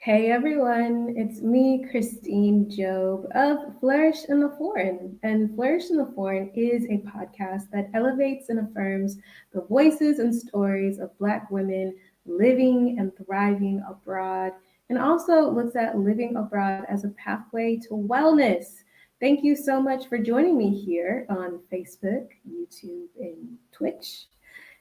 Hey everyone, it's me, Christine Job of Flourish in the Foreign. And Flourish in the Foreign is a podcast that elevates and affirms the voices and stories of Black women living and thriving abroad, and also looks at living abroad as a pathway to wellness. Thank you so much for joining me here on Facebook, YouTube, and Twitch.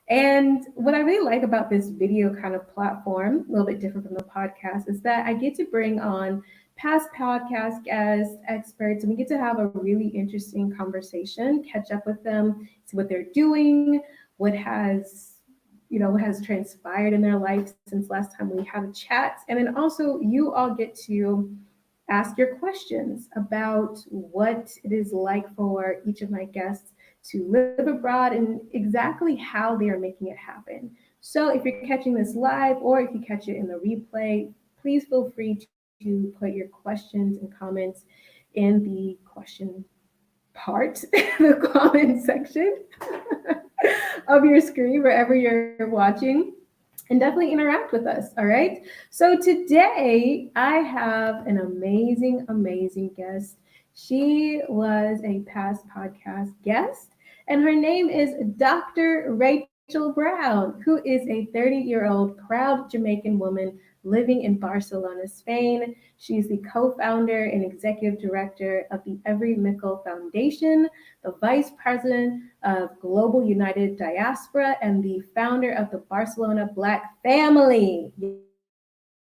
And what I really like about this video kind of platform, a little bit different from the podcast, is that I get to bring on past podcast guests, experts, and we get to have a really interesting conversation, catch up with them, see what they're doing, what has transpired in their life since last time we had a chat. And then also you all get to ask your questions about what it is like for each of my guests to live abroad and exactly how they are making it happen. So if you're catching this live or if you catch it in the replay, please feel free to put your questions and comments in the question part, the comment section of your screen, wherever you're watching, and definitely interact with us. All right. So today I have an amazing guest. She was a past podcast guest, and her name is Dr. Rachel Brown, who is a 30-year-old proud Jamaican woman living in Barcelona, Spain. She's the co-founder and executive director of the Every Mikkle Foundation, the vice president of Global United Diaspora, and the founder of the Barcelona Black Family.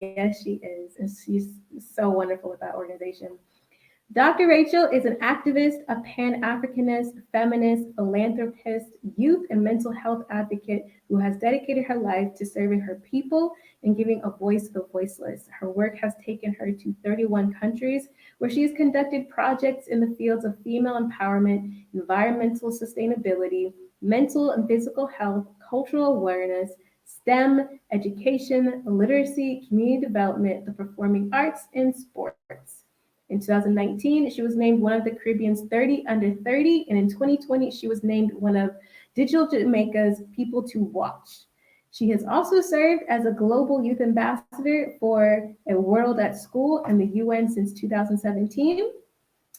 Yes, she is. And she's so wonderful with that organization. Dr. Rachel is an activist, a pan-Africanist, feminist, philanthropist, youth and mental health advocate who has dedicated her life to serving her people and giving a voice to the voiceless. Her work has taken her to 31 countries where she has conducted projects in the fields of female empowerment, environmental sustainability, mental and physical health, cultural awareness, STEM, education, literacy, community development, the performing arts, and sports. In 2019, she was named one of the Caribbean's 30 under 30, and in 2020, she was named one of Digital Jamaica's People to Watch. She has also served as a global youth ambassador for A World at School and the UN since 2017.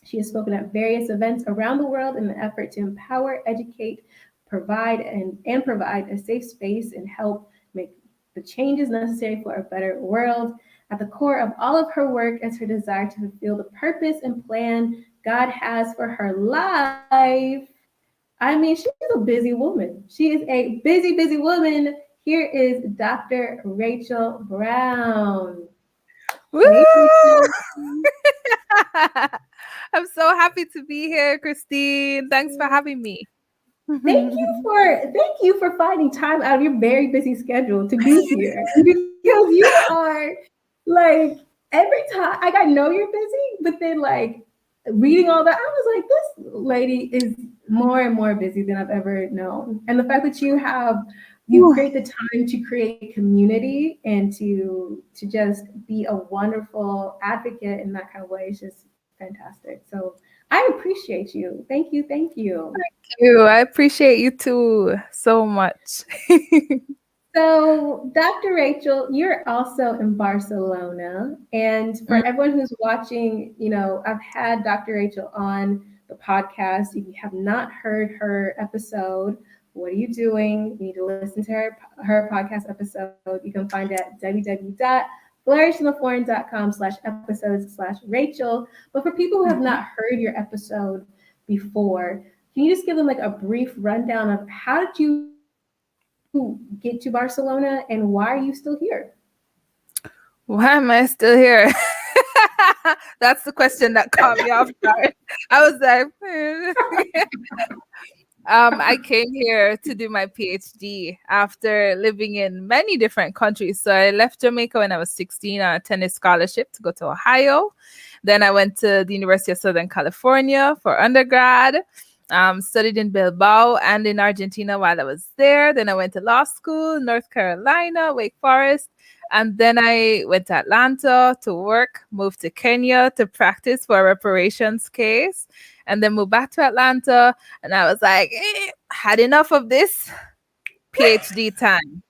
She has spoken at various events around the world in the effort to empower, educate, provide a safe space and help make the changes necessary for a better world. At the core of all of her work is her desire to fulfill the purpose and plan God has for her life. I mean, she's a busy woman. She is a busy woman. Here is Dr. Rachel Brown. Woo! I'm so happy to be here, Christine. Thanks for having me. Thank you for finding time out of your very busy schedule to be here, because you are like, every time I know you're busy, but then like reading all that, I was like, this lady is more and more busy than I've ever known. And the fact that you create the time to create community and to just be a wonderful advocate in that kind of way is just fantastic. So I appreciate you. Thank you. Thank you. I appreciate you too so much. So, Dr. Rachel, you're also in Barcelona. And for everyone who's watching, I've had Dr. Rachel on the podcast. If you have not heard her episode, what are you doing? You need to listen to her podcast episode. You can find it at www.flourishintheforeign.com/episodes/Rachel. But for people who have not heard your episode before, can you just give them like a brief rundown of how did you get to Barcelona and why are you still here? Why am I still here? That's the question that caught me off guard. I was like, I came here to do my PhD after living in many different countries. So I left Jamaica when I was 16 on a tennis scholarship to go to Ohio. Then I went to the University of Southern California for undergrad. Studied in Bilbao and in Argentina while I was there. Then I went to law school, North Carolina, Wake Forest. And then I went to Atlanta to work, moved to Kenya to practice for a reparations case, and then moved back to Atlanta. And I was like, had enough of this PhD time.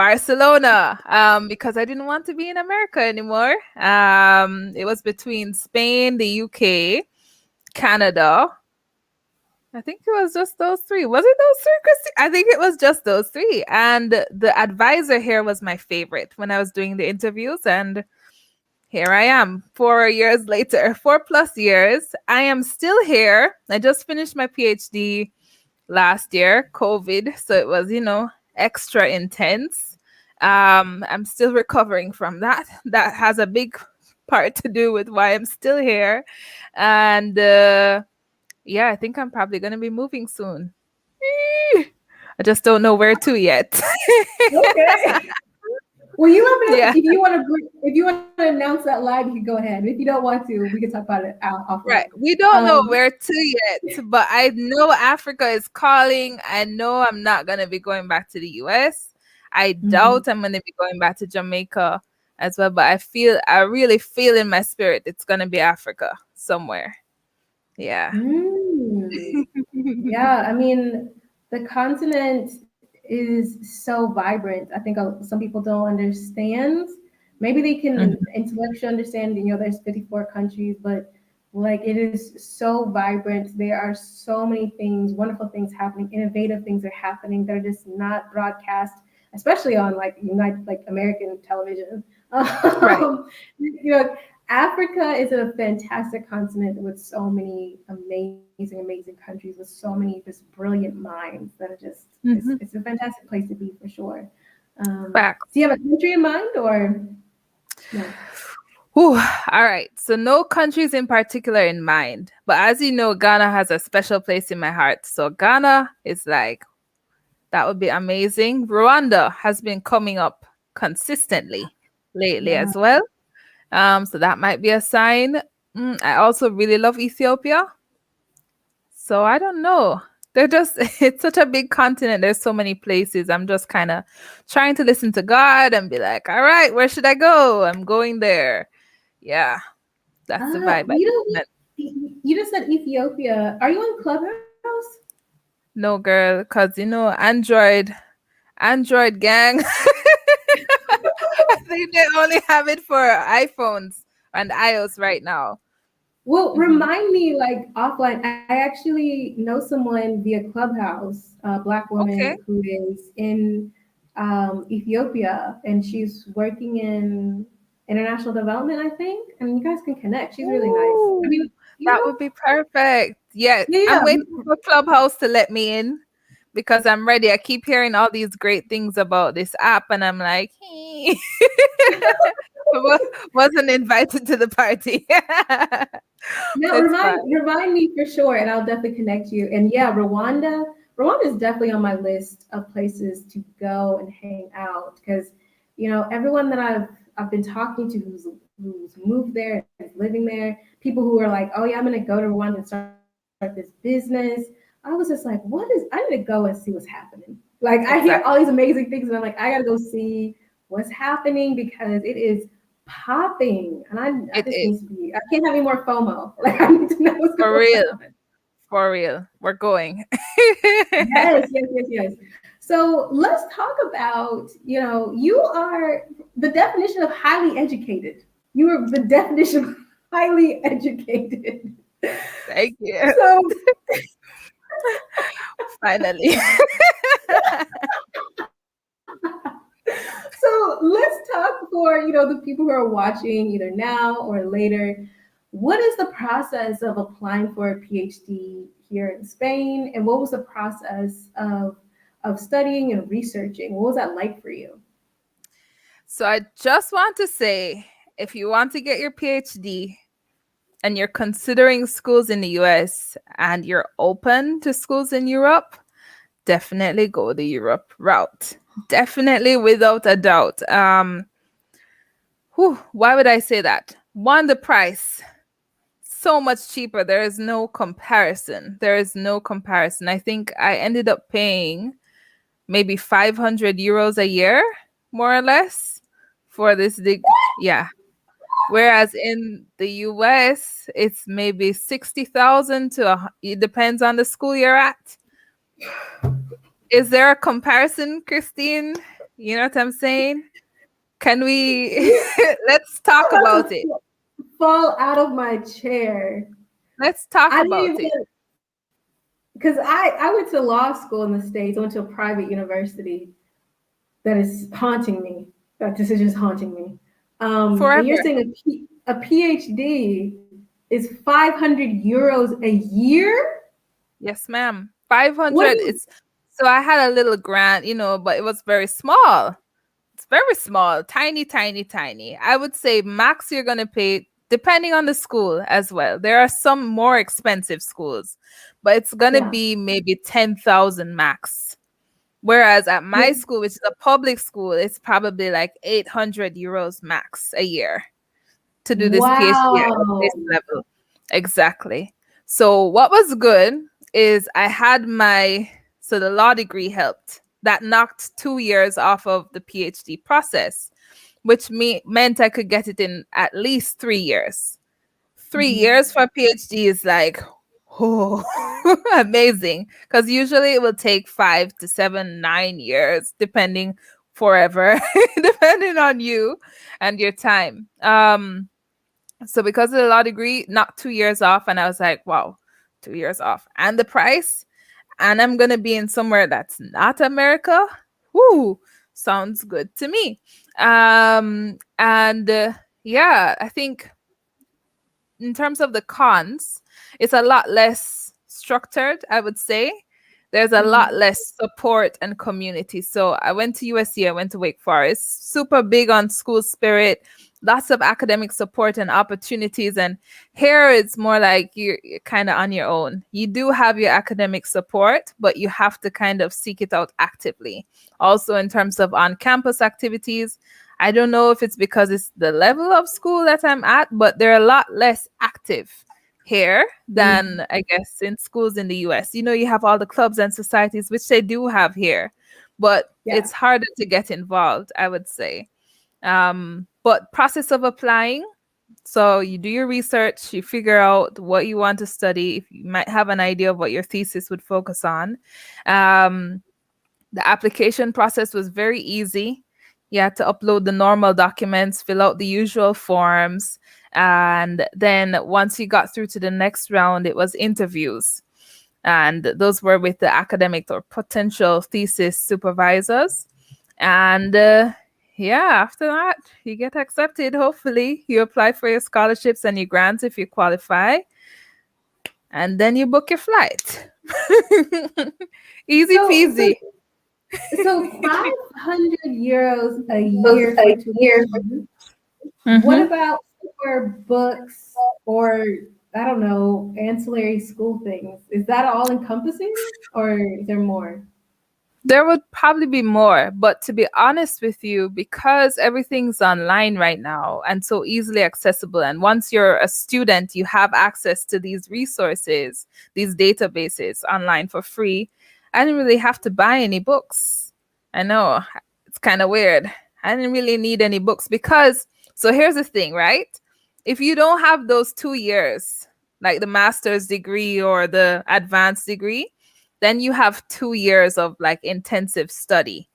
Barcelona, because I didn't want to be in America anymore. It was between Spain, the UK, Canada. I think it was just those three. Was it those three, Christy? I think it was just those three. And the advisor here was my favorite when I was doing the interviews. And here I am 4 years later, 4+ years. I am still here. I just finished my PhD last year, COVID. So it was, extra intense. I'm still recovering from that. That has a big part to do with why I'm still here. And yeah, I think I'm probably going to be moving soon. I just don't know where to yet. Okay. Well, you let me know Yeah. if you want to announce that live, you can go ahead. If you don't want to, we can talk about it offline. Right. We don't know where to yet, but I know Africa is calling. I know I'm not going to be going back to the US. I doubt I'm going to be going back to Jamaica as well, but I really feel in my spirit it's going to be Africa somewhere. Yeah. Yeah, I mean, the continent is so vibrant. I think some people don't understand. Maybe they can intellectually understand, there's 54 countries, but like it is so vibrant. There are so many things, wonderful things happening, innovative things are happening that are just not broadcast, especially on like American television. Right. Africa is a fantastic continent with so many amazing countries with so many just brilliant minds that are just it's a fantastic place to be for sure. Do you have a country in mind or no? All right. So no countries in particular in mind, but as you know, Ghana has a special place in my heart. So Ghana is like, that would be amazing. Rwanda has been coming up consistently lately as well. So that might be a sign. I also really love Ethiopia. So I don't know. It's such a big continent. There's so many places. I'm just kind of trying to listen to God and be like, all right, where should I go? I'm going there. Yeah, that's the vibe. You just said Ethiopia. Are you on Clubhouse? No, girl, because Android gang. I think they only have it for iPhones and iOS right now. Well, remind me like offline. I actually know someone via Clubhouse, a Black woman who is in Ethiopia, and she's working in international development, I think. And you guys can connect. She's really nice. I mean, that would be perfect. Yeah, I'm waiting for Clubhouse to let me in because I'm ready. I keep hearing all these great things about this app, and I'm like, hey. Wasn't invited to the party. No, remind me for sure, and I'll definitely connect you. And yeah, Rwanda is definitely on my list of places to go and hang out because everyone that I've been talking to who's moved there and is living there, people who are like, oh yeah, I'm gonna go to Rwanda and start this business. I was just like, I need to go and see what's happening. Like I hear all these amazing things, and I'm like, I gotta go see what's happening because it is popping, and I just need to be. I can't have any more FOMO. Like I need to know what's going on. For real, we're going. Yes. So let's talk about. You are the definition of highly educated. You are the definition of highly educated. Thank you. So finally. So let's talk for the people who are watching either now or later. What is the process of applying for a PhD here in Spain, and what was the process of studying and researching? What was that like for you? So I just want to say, if you want to get your PhD and you're considering schools in the US and you're open to schools in Europe, definitely go the Europe route. Definitely, without a doubt. Why would I say that? One, the price. So much cheaper. There is no comparison. I think I ended up paying maybe 500 euros a year, more or less, for this yeah. Whereas in the US, it's maybe 60,000 to it depends on the school you're at. Is there a comparison, Christine? You know what I'm saying? Can we You let's I'm talk about about it. to fall out of my chair. Let's talk I didn't about even, it. because I went to law school in the States. I went to a private university that is haunting me. That decision is haunting me. And you're Forever. saying a PhD is 500 euros a year? Yes, ma'am. What 500. is It's so I had a little grant, but it was very small. It's very small, tiny, tiny, tiny. I would say max you're gonna pay, depending on the school as well. There are some more expensive schools, but it's gonna yeah. be maybe 10,000 max. Whereas at my school, which is a public school, it's probably like 800 euros max a year to do this PhD at this Wow. level. Exactly. So what was good is I had so the law degree helped. That knocked 2 years off of the PhD process, which meant I could get it in at least 3 years. 3 years for a PhD is like, oh, amazing. Because usually it will take 5 to 7, 9 years, depending forever, depending on you and your time. So because of the law degree, not 2 years off, and I was like, wow, 2 years off, and the price, and I'm gonna be in somewhere that's not America. Whoo, sounds good to me. And yeah, I think in terms of the cons, it's a lot less structured, I would say. There's a lot Mhm. less support and community. So I went to USC, I went to Wake Forest, super big on school spirit, lots of academic support and opportunities. And here it's more like you're kind of on your own. You do have your academic support, but you have to kind of seek it out actively. Also, in terms of on campus activities, I don't know if it's because it's the level of school that I'm at, but they're a lot less active here Mhm. than I guess in schools in the US. You have all the clubs and societies, which they do have here, but Yeah. it's harder to get involved, I would say. But process of applying, so you do your research, you figure out what you want to study, if you might have an idea of what your thesis would focus on. Um, the application process was very easy. You had to upload the normal documents, fill out the usual forms. And then once you got through to the next round, it was interviews. And those were with the academic or potential thesis supervisors. And yeah, after that, you get accepted. Hopefully, you apply for your scholarships and your grants if you qualify. And then you book your flight. Easy So so peasy. so 500 euros a Those year for a year. tuition. What Mm-hmm. about for books or I don't know, ancillary school things? Is that all encompassing or is there more? There would probably be more, but to be honest with you, because everything's online right now and so easily accessible, and once you're a student, you have access to these resources, these databases online for free. I didn't really have to buy any books. I know it's kind of weird. I didn't really need any books because, so here's the thing, right? If you don't have those 2 years, like the master's degree or the advanced degree, then you have 2 years of like intensive study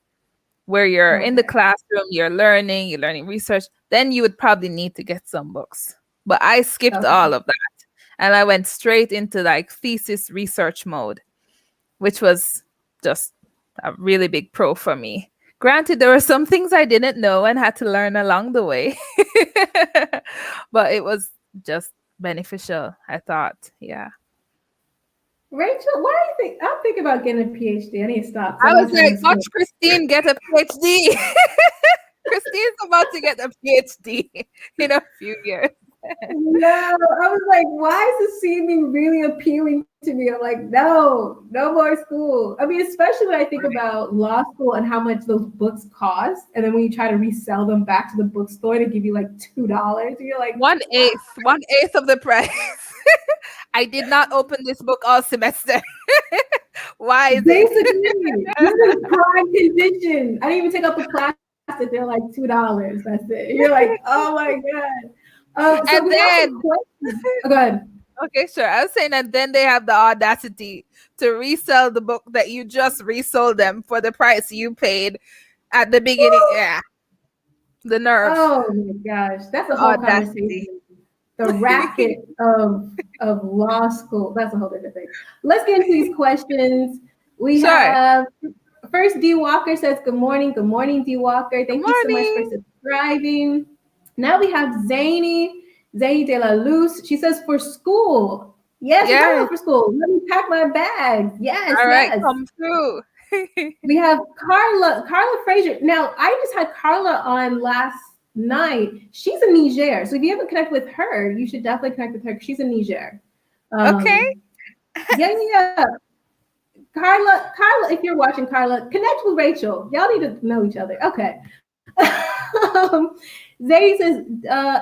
where you're in the Okay. classroom, you're learning research. Then you would probably need to get some books. But I skipped Okay. all of that and I went straight into like thesis research mode, which was just a really big pro for me. Granted, there were some things I didn't know and had to learn along the way, but it was just beneficial, I thought. Yeah. Rachel, why do you think I'm thinking about getting a PhD? I need to stop because I I'm was not trying like, to watch switch. Christine get a PhD. Christine's about to get a PhD in a few years. No, I was like, why is this seeming really appealing to me? I'm like, no, no more school. I mean, especially when I think about law school and how much those books cost. And then when you try to resell them back to the bookstore to give you like $2, you're like, One eighth of the price. I did not open this book all semester. Why is it? basically, this is prime condition. I didn't even take out the plastic. They're like $2. That's it. You're like, oh my God. So And we have some then, questions. Oh, go ahead. okay, sure. I was saying that then they have the audacity to resell the book that you just resold them for the price you paid At the beginning, yeah, the nerve, Oh my gosh, that's a the whole audacity. conversation. The racket of law school. That's a whole different thing. Let's get into these questions. We Sure. have first D Walker says good morning. Good morning, D Walker. Good Thank you so much for morning. subscribing. Now we have Zany de la Luz. She says for school. Yes, we're talking Yes. about for school. Let me pack my bags. Yes, All right, yes. come through. We have Carla Fraser. Now, I just had Carla on last night. She's in Niger. So if you haven't connected with her, you should definitely connect with her. She's in Niger. Okay. Yeah. Carla, if you're watching, Carla, connect with Rachel. Y'all need to know each other. Okay. Zadie says,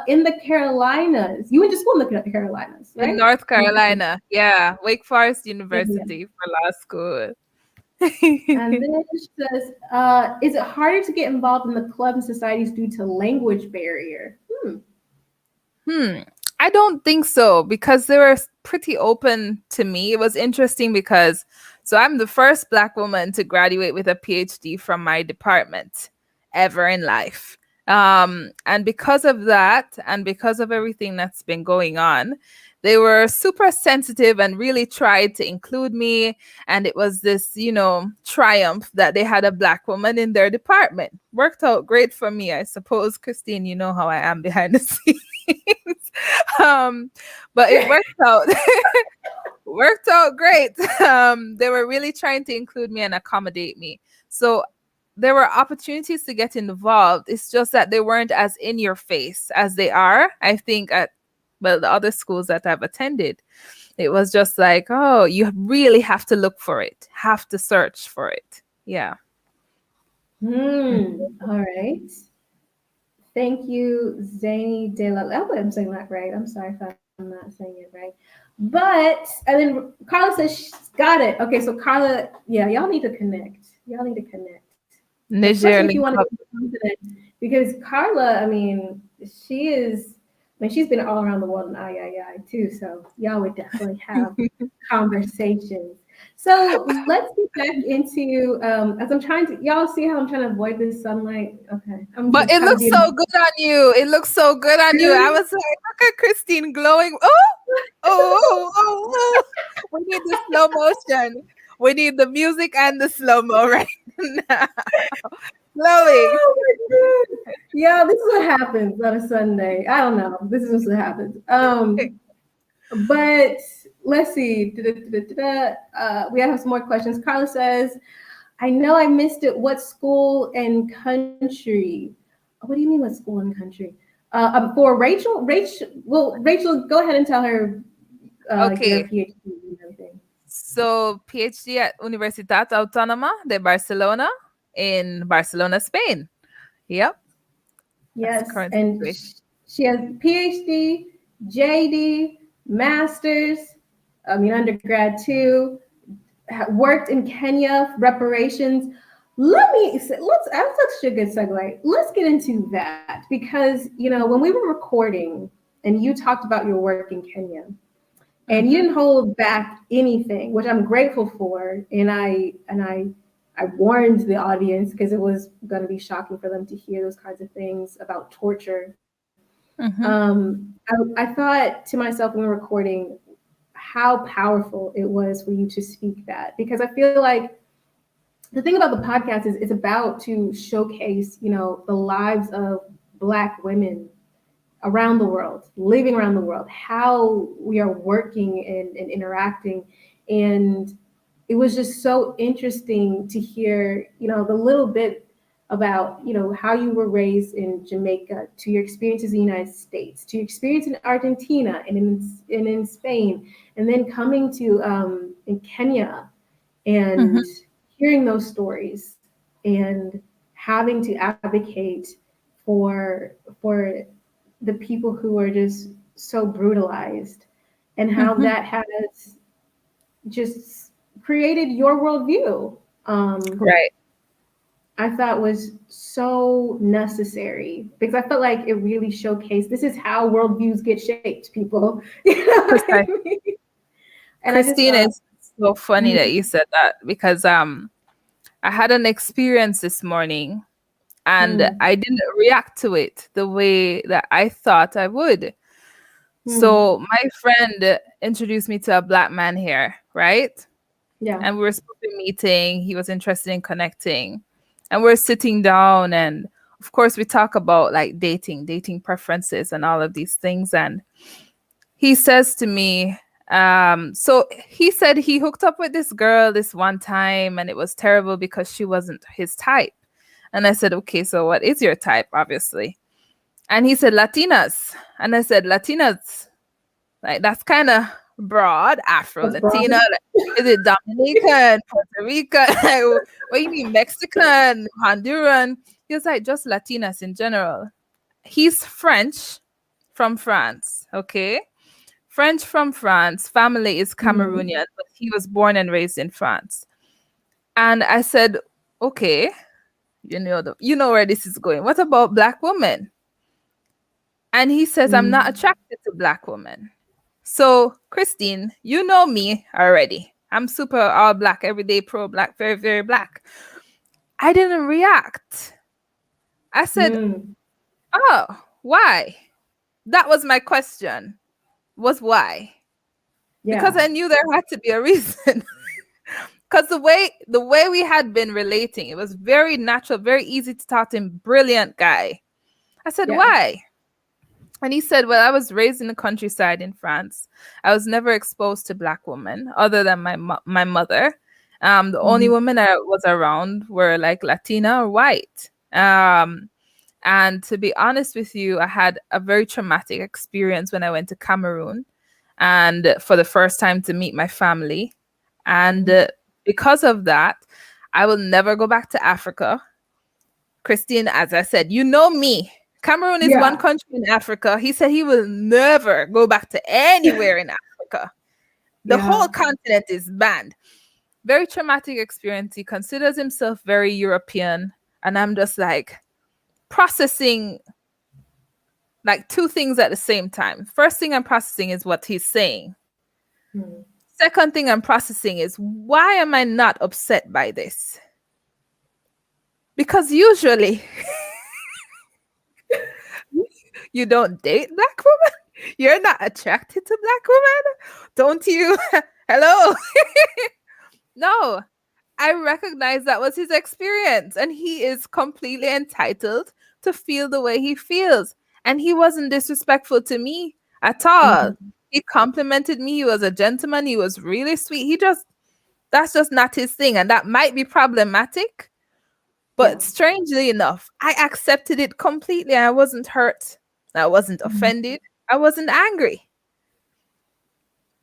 in the Carolinas. You went to school in the Carolinas, right? In North Carolina. Yeah. Wake Forest Yeah. University for law school. And then she says, is it harder to get involved in the clubs and societies due to language barrier? I don't think so, because they were pretty open to me. It was interesting because I'm the first Black woman to graduate with a PhD from my department ever in life. And because of that, and because of everything that's been going on, they were super sensitive and really tried to include me. And it was this, triumph that they had a Black woman in their department. Worked out great for me, I suppose. Christine, you know how I am behind the scenes. But it worked out great. They were really trying to include me and accommodate me. So there were opportunities to get involved. It's just that they weren't as in your face as they are, I think, at the other schools that I've attended. It was just like, oh, you really have to look for it, have to search for it. Yeah. All right. Thank you, Zany de la. I hope I'm saying that right. I'm sorry if I'm not saying it right. But and then Carla says she's got it. Okay, so Carla, yeah, y'all need to connect. Y'all need to connect. Especially if you want to get confident. Because Carla, I mean, she's been all around the world in I too. So y'all would definitely have conversations. So let's get back into as I'm trying to, y'all see how I'm trying to avoid this sunlight? Okay. But it looks so good on you. It looks so good on you. I was like, look at Christine glowing. Oh. We need the slow motion. We need the music and the slow-mo right now. Glowing. Oh yeah, this is what happens on a Sunday. I don't know. This is what happens. But let's see. We have some more questions. Carla says, I know I missed it. What school and country? What do you mean what school and country? For Rachel, Rachel, go ahead and tell her Okay. your PhD and everything. So PhD at Universitat Autónoma de Barcelona in Barcelona, Spain. Yep. Yes, and she has PhD, JD, master's, undergrad too. Worked in Kenya, reparations. That's such a good segue. Let's get into that because when we were recording and you talked about your work in Kenya, and you didn't hold back anything, which I'm grateful for, and I warned the audience because it was going to be shocking for them to hear those kinds of things about torture. I thought to myself when we were recording how powerful it was for you to speak that, because I feel like the thing about the podcast is it's about to showcase, the lives of Black women around the world, living around the world, how we are working and interacting. And it was just so interesting to hear, the little bit about, how you were raised in Jamaica, to your experiences in the United States, to your experience in Argentina and in Spain, and then coming to in Kenya and hearing those stories and having to advocate for the people who are just so brutalized, and how that has just created your worldview. Right. I thought was so necessary because I felt like it really showcased this is how worldviews get shaped, people. I mean? And Christine, it's so funny that you said that because I had an experience this morning And Mm. I didn't react to it the way that I thought I would. Mm. So my friend introduced me to a black man here, right? Yeah. And we were supposed to be meeting. He was interested in connecting. And we're sitting down, and of course we talk about like dating preferences and all of these things. And he says to me, so he said he hooked up with this girl this one time and it was terrible because she wasn't his type. And I said, okay, so what is your type, obviously? And he said, Latinas. And I said, Latinas, like that's kind of broad, Afro That's broad. Latina. Like, is it Dominican, Puerto Rican? Like, what do you mean, Mexican, Honduran? He was like, just Latinas in general. He's French from France, okay? French from France, family is Mm. Cameroonian, but he was born and raised in France. And I said, okay, you know where this is going. What about black women? And he says, I'm not Mm. attracted to black women. So, Christine, you know me already. I'm super all black, everyday pro black, very, very black. I didn't react. I said, Mm. oh, why? That was my question, was why? Because Yeah. I knew there had to be a reason. Because the way we had been relating, it was very natural, very easy to talk to him, brilliant guy. I said, Yeah. why? And he said, well, I was raised in the countryside in France. I was never exposed to black women other than my mother. The only Mhm. women I was around were like Latina or white. And to be honest with you, I had a very traumatic experience when I went to Cameroon and for the first time to meet my family. And because of that, I will never go back to Africa. Christine, as I said, you know me. Cameroon is one Yeah. country in Africa. He said he will never go back to anywhere in Africa. The Yeah. whole continent is banned. Very traumatic experience. He considers himself very European. And I'm just like processing like two things at the same time. First thing I'm processing is what he's saying. Mm. Second thing I'm processing is why am I not upset by this? Because usually you don't date black women. You're not attracted to black women, don't you? Hello. No, I recognize that was his experience, and he is completely entitled to feel the way he feels. And he wasn't disrespectful to me at all. Mhm. He complimented me. He was a gentleman. He was really sweet. That's just not his thing. And that might be problematic. Yeah. But strangely enough, I accepted it completely. I wasn't hurt. I wasn't Mhm. offended. I wasn't angry.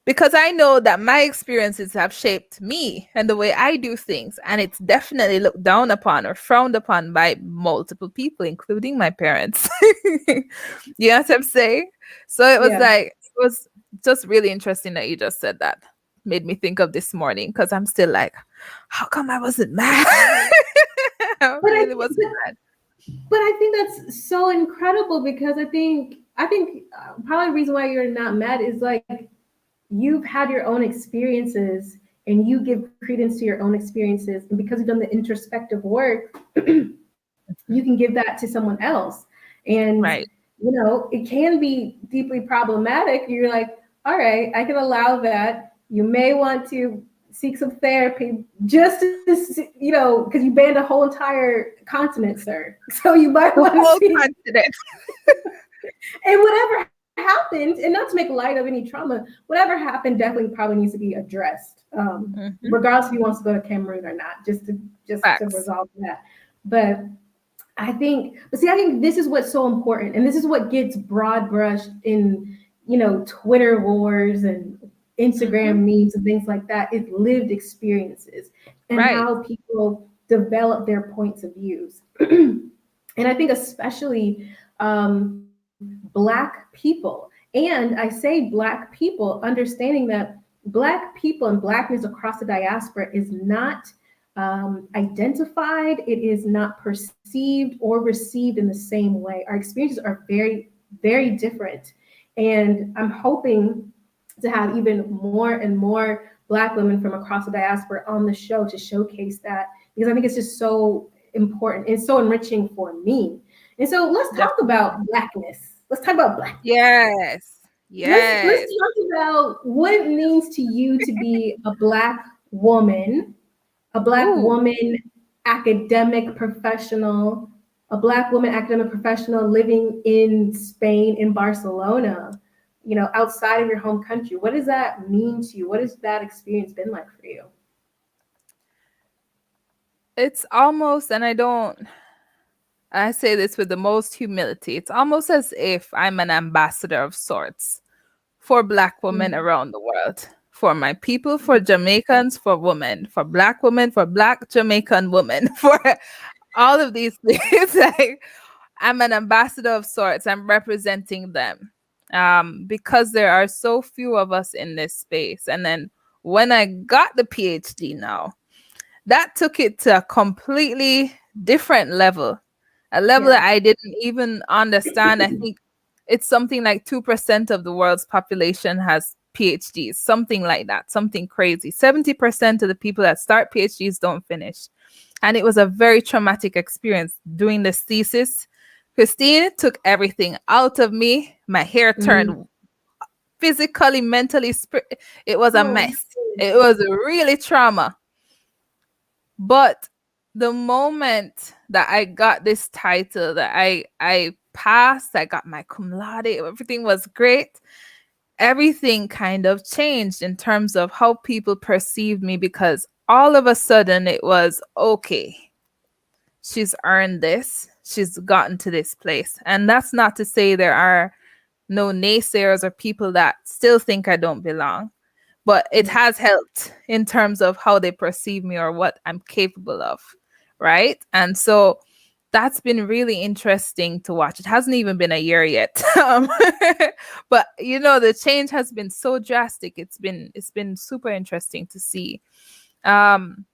Because I know that my experiences have shaped me and the way I do things. And it's definitely looked down upon or frowned upon by multiple people, including my parents. You know what I'm saying? So Yeah. it was just really interesting that you just said that. Made me think of this morning because I'm still like, how come I wasn't mad? I But I really wasn't mad. but I think that's so incredible because I think probably the reason why you're not mad is like you've had your own experiences and you give credence to your own experiences, and because you've done the introspective work, you can give that to someone else. And Right. it can be deeply problematic. You're like, all right, I can allow that. You may want to seek some therapy just to, because you banned a whole entire continent, sir. So you might The want to whole seek, continent. and whatever happened, and not to make light of any trauma, whatever happened definitely probably needs to be addressed, Mhm. regardless if he wants to go to Cameroon or not, just to Facts. resolve that. But I think this is what's so important, and this is what gets broad brushed in, Twitter wars and Instagram Mhm. memes and things like that. Is lived experiences and Right. how people develop their points of views. And I think especially Black people, and I say Black people, understanding that Black people and Blackness across the diaspora is not identified, it is not perceived or received in the same way. Our experiences are very, very different. And I'm hoping to have even more and more Black women from across the diaspora on the show to showcase that, because I think it's just so important. It's so enriching for me. And so let's talk about Blackness. Let's talk about Black. Yes. Let's Yes. talk about what it means to you to be a Black woman, Ooh. academic professional, a Black woman academic professional living in Spain, in Barcelona, outside of your home country. What does that mean to you? What has that experience been like for you? It's almost, and I say this with the most humility, it's almost as if I'm an ambassador of sorts for Black women around the world, for my people, for Jamaicans, for women, for Black women, for Black Jamaican women, for all of these things. Like, I'm an ambassador of sorts. I'm representing them because there are so few of us in this space. And then when I got the PhD now, that took it to a completely different level, a level that I didn't even understand. I think it's something like 2% of the world's population has PhDs, something like that, something crazy. 70% of the people that start PhDs don't finish. And it was a very traumatic experience doing this thesis. Christine took everything out of me. My hair turned physically, mentally, it was a mess. It was really trauma. But the moment that I got this title, that I passed, I got my cum laude, everything was great. Everything kind of changed in terms of how people perceived me, because all of a sudden it was, okay, she's earned this, she's gotten to this place. And that's not to say there are no naysayers or people that still think I don't belong, but it has helped in terms of how they perceive me or what I'm capable of, right? And so that's been really interesting to watch. It hasn't even been a year yet, but the change has been so drastic. It's been super interesting to see. And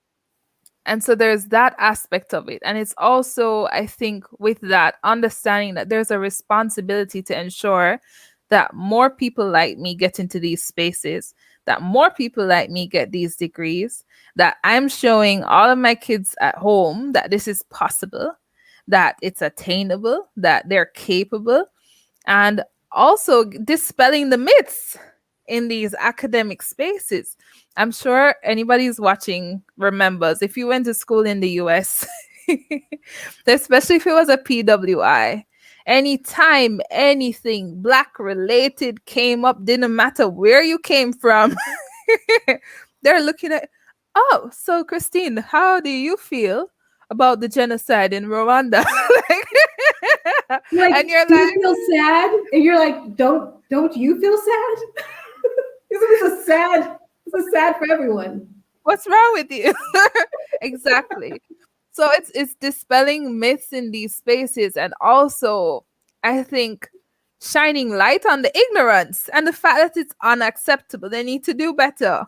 so there's that aspect of it. And it's also, I think, with that, understanding that there's a responsibility to ensure that more people like me get into these spaces, that more people like me get these degrees, that I'm showing all of my kids at home that this is possible, that it's attainable, that they're capable, and also dispelling the myths in these academic spaces. I'm sure anybody who's watching remembers, if you went to school in the US, especially if it was a PWI, anytime anything Black related came up, didn't matter where you came from, they're looking at, oh, so Christine, how do you feel about the genocide in Rwanda? And you're like, you feel sad? And you're like, don't you feel sad? This is sad for everyone. What's wrong with you? Exactly. So it's dispelling myths in these spaces, and also, I think, shining light on the ignorance and the fact that it's unacceptable. They need to do better.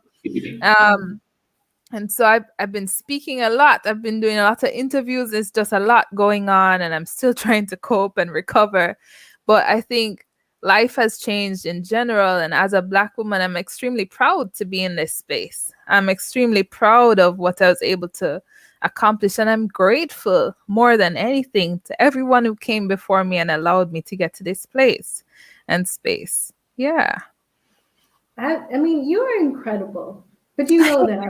And so I've been speaking a lot. I've been doing a lot of interviews. There's just a lot going on, and I'm still trying to cope and recover. But I think life has changed in general. And as a Black woman, I'm extremely proud to be in this space. I'm extremely proud of what I was able to accomplish. And I'm grateful more than anything to everyone who came before me and allowed me to get to this place and space. Yeah. I mean, you are incredible. But you know that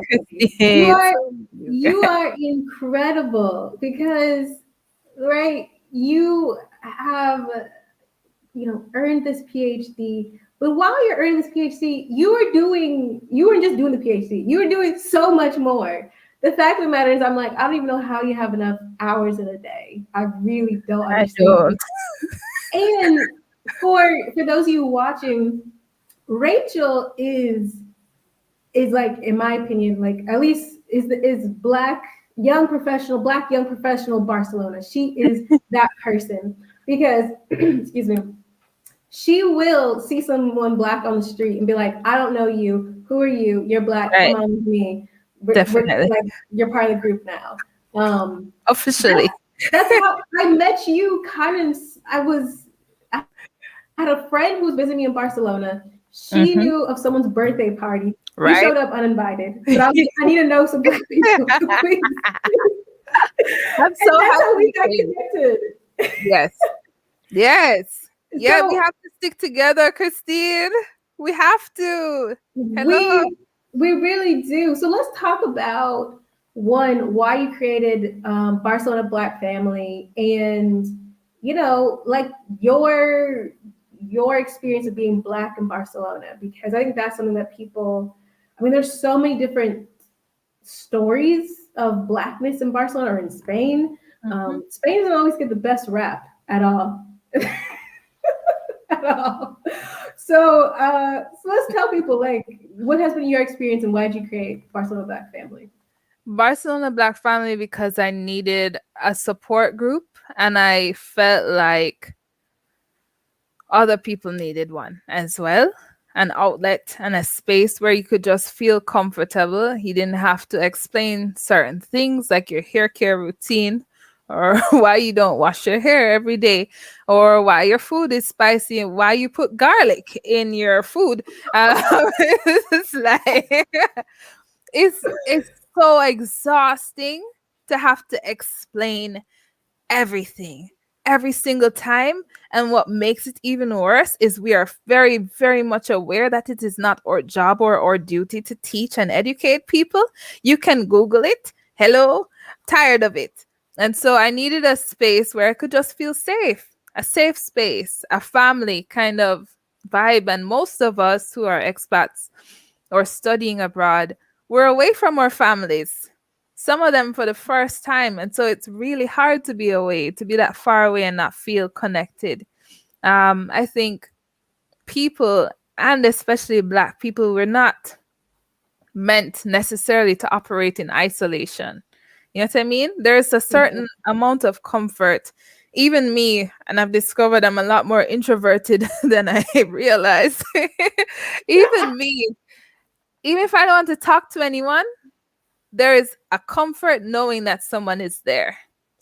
you are incredible because, right, you have, earned this PhD. But while you're earning this PhD, you weren't just doing the PhD. You were doing so much more. The fact of the matter is, I'm like, I don't even know how you have enough hours in a day. I really don't understand. And for those of you watching, Rachel is like, in my opinion, like, at least is Black young professional Barcelona. She is that person because, excuse me, she will see someone Black on the street and be like, I don't know you. Who are you? You're Black. Right. Come on with me. Definitely. Like, you're part of the group now. Officially. That's how I met you. I had a friend who was visiting me in Barcelona. She knew of someone's birthday party. Right. You showed up uninvited. But I need to know some Black people. I'm And so that's how we happy. got connected. Yes. Yes. Yeah, we So have to stick together, Christine. We have to. Hello. we really do. So let's talk about one, why you created Barcelona Black Family, and like your experience of being Black in Barcelona, because I think that's something that people. I mean, there's so many different stories of Blackness in Barcelona or in Spain. Spain doesn't always get the best rap at all. At all. So let's tell people, like, what has been your experience and why did you create Barcelona Black Family? Barcelona Black Family because I needed a support group and I felt like other people needed one as well. An outlet and a space where you could just feel comfortable. You didn't have to explain certain things like your hair care routine or why you don't wash your hair every day or why your food is spicy and why you put garlic in your food. It's like it's so exhausting to have to explain everything every single time. And what makes it even worse is we are very, very much aware that it is not our job or our duty to teach and educate people. You can Google it. Hello, tired of it. And so I needed a space where I could just feel safe, a safe space, a family kind of vibe. And most of us who are expats or studying abroad, we're away from our families, some of them for the first time. And so it's really hard to be away, to be that far away and not feel connected. I think people, and especially Black people, were not meant necessarily to operate in isolation. You know what I mean? There's a certain amount of comfort. Even me, and I've discovered I'm a lot more introverted than I realized. Even me, even if I don't want to talk to anyone, there is a comfort knowing that someone is there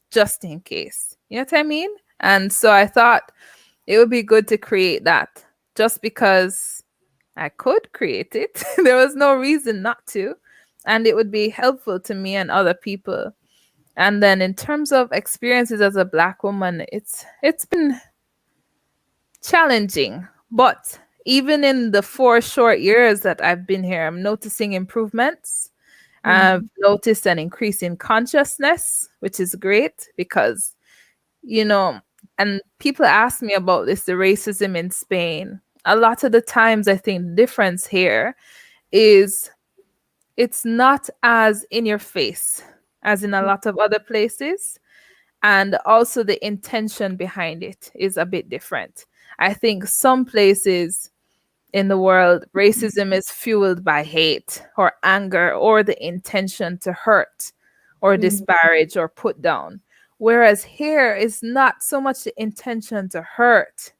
just in case. You know what I mean? And so I thought it would be good to create that just because I could create it. There was no reason not to. And it would be helpful to me and other people. And then in terms of experiences as a Black woman, it's been challenging. But even in the 4 short years that I've been here, I'm noticing improvements. I've noticed an increase in consciousness, which is great because, and people ask me about this, the racism in Spain. A lot of the times, I think the difference here is it's not as in your face as in a lot of other places. And also the intention behind it is a bit different. I think some places in the world, racism is fueled by hate or anger or the intention to hurt or disparage or put down. Whereas here is not so much the intention to hurt,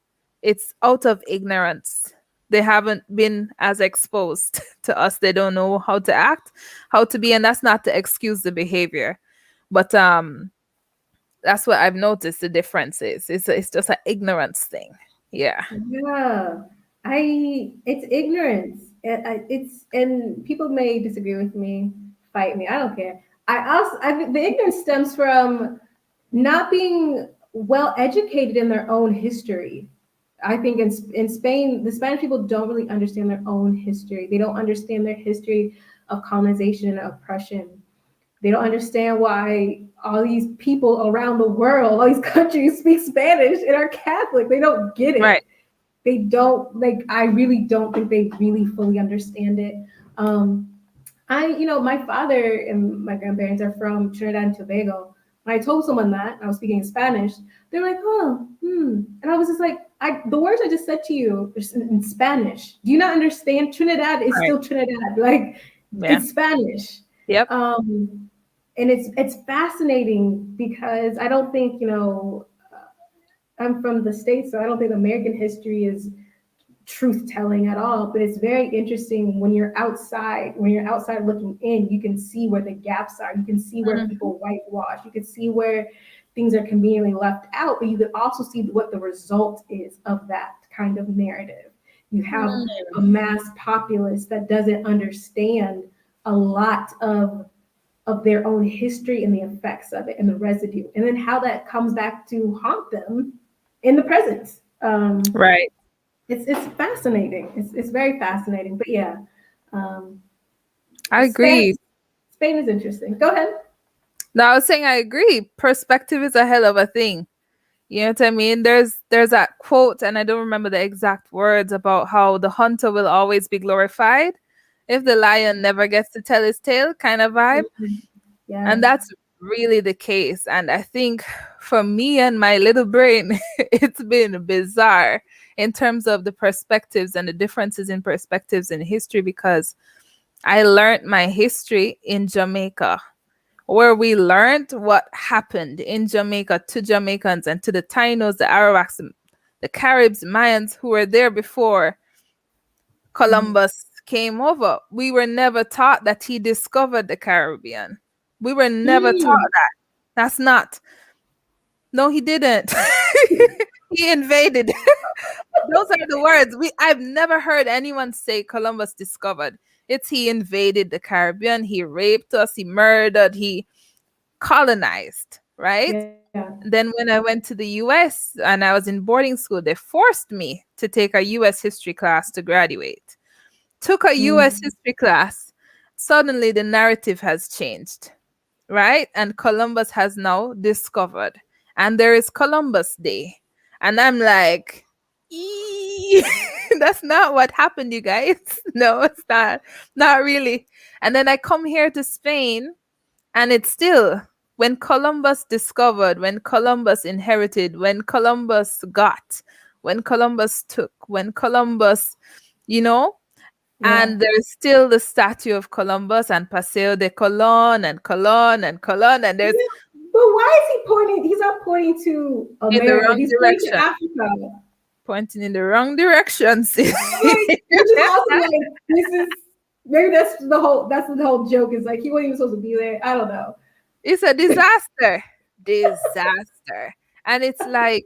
it's out of ignorance. They haven't been as exposed to us. They don't know how to act, how to be, and that's not to excuse the behavior. But that's what I've noticed the difference is. It's just an ignorance thing. Yeah. Yeah, it's ignorance. And people may disagree with me, fight me. I don't care. I think the ignorance stems from not being well educated in their own history. I think in Spain, the Spanish people don't really understand their own history. They don't understand their history of colonization and oppression. They don't understand why all these people around the world, all these countries speak Spanish and are Catholic. They don't get it. Right. They don't, like, I really don't think they really fully understand it. My father and my grandparents are from Trinidad and Tobago. When I told someone that I was speaking Spanish, they're like, and I was just like, the words I just said to you are in Spanish. Do you not understand? Trinidad is still Trinidad. Like, it's Spanish. Yep. And it's fascinating because I don't think, I'm from the States, so I don't think American history is truth telling at all. But it's very interesting when you're outside looking in, you can see where the gaps are. You can see where people whitewash. You can see where things are conveniently left out, but you can also see what the result is of that kind of narrative. You have a mass populace that doesn't understand a lot of of their own history and the effects of it and the residue, and then how that comes back to haunt them in the present. Right. It's fascinating. It's very fascinating. But yeah, I Spain agree. Spain is interesting. Go ahead. No, I was saying I agree. Perspective is a hell of a thing. You know what I mean? There's that quote, and I don't remember the exact words about how the hunter will always be glorified if the lion never gets to tell his tale, kind of vibe. Yeah. And that's really the case. And I think for me and my little brain, it's been bizarre in terms of the perspectives and the differences in perspectives in history, because I learned my history in Jamaica, where we learned what happened in Jamaica to Jamaicans and to the Tainos, the Arawaks, the Caribs, Mayans who were there before Columbus came over. We were never taught that he discovered the Caribbean. We were never taught that. That's not. No, he didn't. He invaded. Those are the words. I've never heard anyone say Columbus discovered. It's he invaded the Caribbean, he raped us, he murdered, he colonized, right? Yeah. Then when I went to the US and I was in boarding school, they forced me to take a US history class to graduate. Took a US history class. Suddenly the narrative has changed, right? And Columbus has now discovered. And there is Columbus Day. And I'm like, that's not what happened, you guys. No, it's not. Not really. And then I come here to Spain, and it's still when Columbus discovered, when Columbus inherited, when Columbus got, when Columbus took, when Columbus, you know, and there's still the statue of Columbus and Paseo de Colón and Colón and Colón, and there's. But why is he pointing? He's not pointing to In the America. wrong He's direction. pointing to Africa. Pointing in the wrong direction. Which is also like, this is maybe that's the whole joke. Is like he wasn't even supposed to be there. I don't know. It's a disaster. Disaster. And it's like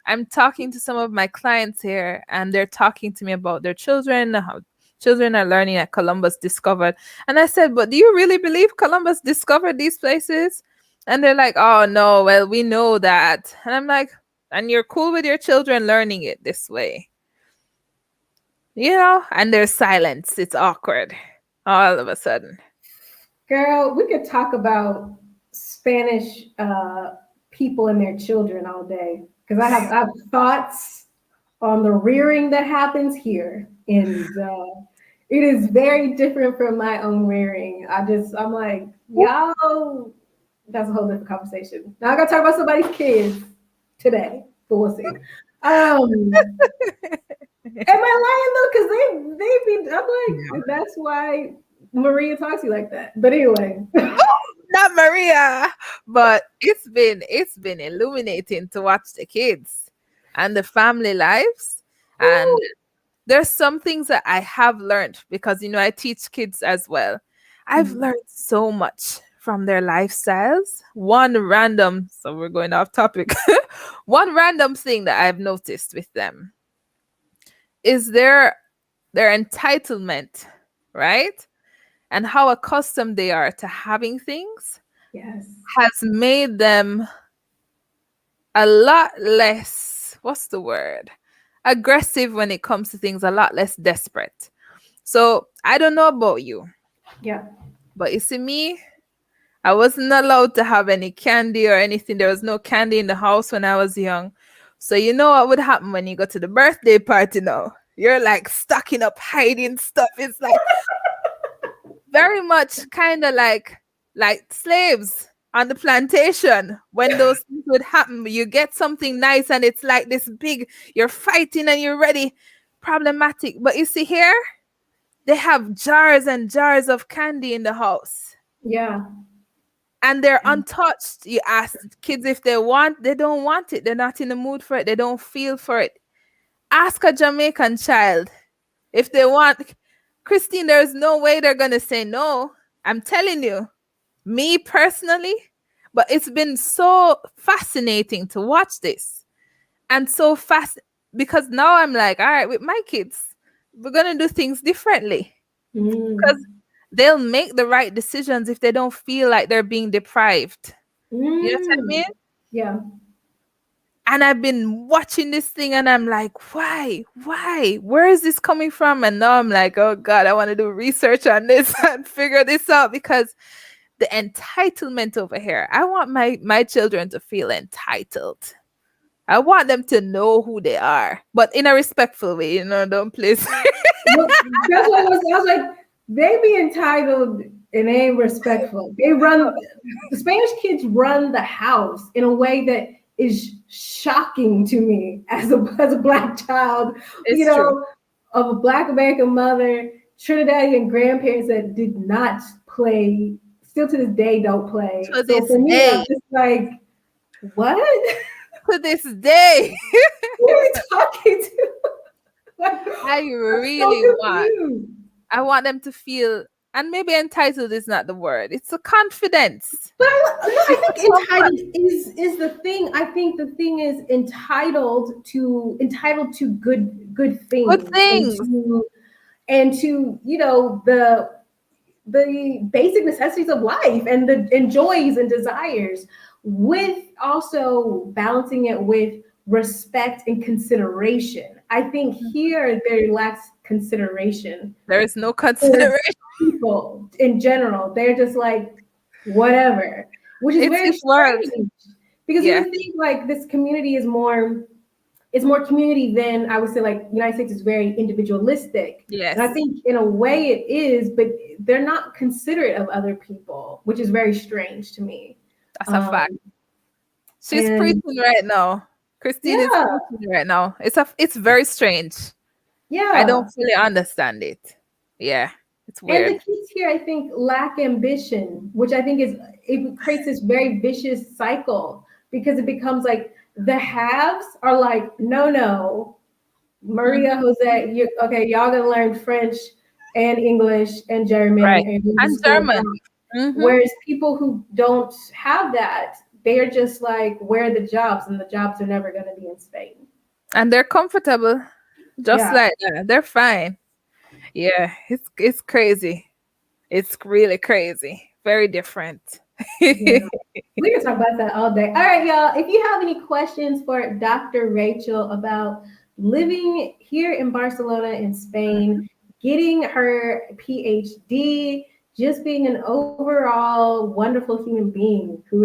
I'm talking to some of my clients here, and they're talking to me about their children, how children are learning that Columbus discovered. And I said, but do you really believe Columbus discovered these places? And they're like, oh, no, well, we know that. And I'm like, and you're cool with your children learning it this way? You know, and there's silence. It's awkward all of a sudden. Girl, we could talk about Spanish people and their children all day, because I have thoughts on the rearing that happens here, and it is very different from my own rearing. I'm like, y'all, that's a whole different conversation. Now I gotta talk about somebody's kids today, but we'll see. Am I lying though? Because they be. I'm like, that's why Maria talks to you like that. But anyway. Not Maria, but it's been illuminating to watch the kids and the family lives. And there's some things that I have learned because, you know, I teach kids as well. I've learned so much from their lifestyles. So we're going off topic. One random thing that I've noticed with them is their entitlement, right? And how accustomed they are to having things has made them a lot less, aggressive when it comes to things, a lot less desperate. So I don't know about you. Yeah. But you see me, I wasn't allowed to have any candy or anything. There was no candy in the house when I was young. So you know what would happen when you go to the birthday party now? You're like stocking up, hiding stuff. It's like very much kind of like slaves on the plantation. When those things would happen, you get something nice and it's like this big, you're fighting and you're ready. Problematic. But you see here, they have jars and jars of candy in the house. Yeah. And they're untouched. You ask kids if they want, they don't want it. They're not in the mood for it. They don't feel for it. Ask a Jamaican child if they want. Christine, there's no way they're going to say no. I'm telling you, me personally, but it's been so fascinating to watch this. And so fast, because now I'm like, all right, with my kids, we're going to do things differently. Because they'll make the right decisions if they don't feel like they're being deprived. You know what I mean? Yeah. And I've been watching this thing and I'm like, why? Where is this coming from? And now I'm like, oh God, I want to do research on this and figure this out, because the entitlement over here, I want my children to feel entitled. I want them to know who they are, but in a respectful way, don't please. Well, that's what I was like, they be entitled and they ain't respectful. The Spanish kids run the house in a way that is shocking to me as a Black child, It's true. of a Black American mother, Trinidadian grandparents that did not play, still to this day don't play. To So this for me, day. I'm just like, what? To this day. Who are we talking to? I really I want them to feel, and maybe entitled is not the word. It's a confidence. But I think entitled is the thing. I think the thing is entitled to good things. Good things. And to the basic necessities of life and the joys and desires, with also balancing it with respect and consideration. I think here there lacks consideration. There is no consideration. People in general, they're just like whatever, which is very strange. Because you think like this community is more community than, I would say, like United States is very individualistic. Yes. And I think in a way it is, but they're not considerate of other people, which is very strange to me. That's a fact. She's preaching right now. Christine is preaching right now. It's very strange. Yeah. I don't fully understand it. Yeah. It's weird. And the kids here, I think, lack ambition, which I think it creates this very vicious cycle, because it becomes like the haves are like, no, Maria, Jose, y'all gonna learn French and English and German and German. Whereas people who don't have that, they're just like, where are the jobs? And the jobs are never gonna be in Spain. And they're comfortable, just like that. They're fine. Yeah, it's crazy. It's really crazy. Very different. We can talk about that all day. All right, y'all. If you have any questions for Dr. Rachel about living here in Barcelona in Spain, getting her PhD, just being an overall wonderful human being who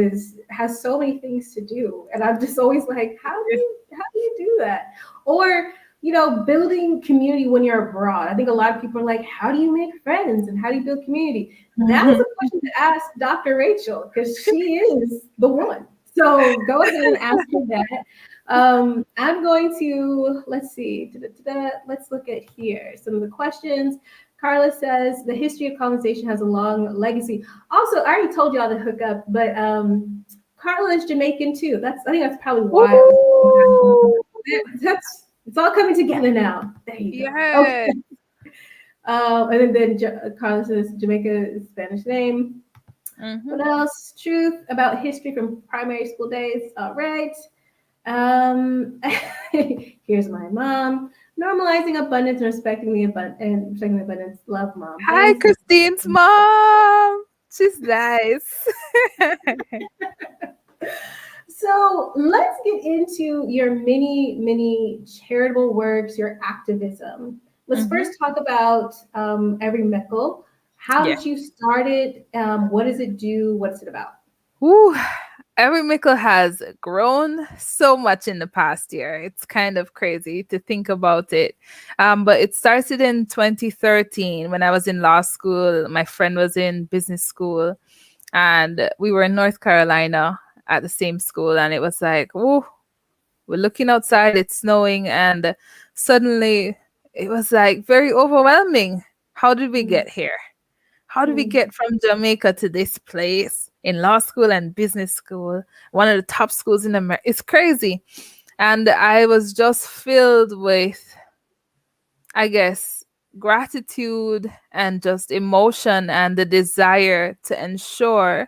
has so many things to do, and I'm just always like, how do you do that? Or building community when you're abroad. I think a lot of people are like, how do you make friends and how do you build community? That is a question to ask Dr. Rachel, because she is the one. So go ahead and ask her that. I'm going to, let's see, let's look at here some of the questions. Carla says, the history of colonization has a long legacy. Also, I already told y'all to hook up, but Carla is Jamaican too. I think that's probably why. It's all coming together now. There you go. Okay. And then Carla says Jamaica is Spanish name. What else? Truth about history from primary school days. All right. Here's my mom. Normalizing abundance and respecting the abundance. Love, Mom. Hi, Christine's mom. She's nice. So let's get into your many charitable works, your activism. Let's first talk about Every Mikkle. How did you start it? What does it do? What's it about? Ooh, Every Mikkle has grown so much in the past year. It's kind of crazy to think about it. But it started in 2013 when I was in law school. My friend was in business school, and we were in North Carolina at the same school. And it was like, oh, we're looking outside, it's snowing. And suddenly it was like very overwhelming. How did we get here? How did we get from Jamaica to this place in law school and business school, one of the top schools in America? It's crazy. And I was just filled with, I guess, gratitude and just emotion and the desire to ensure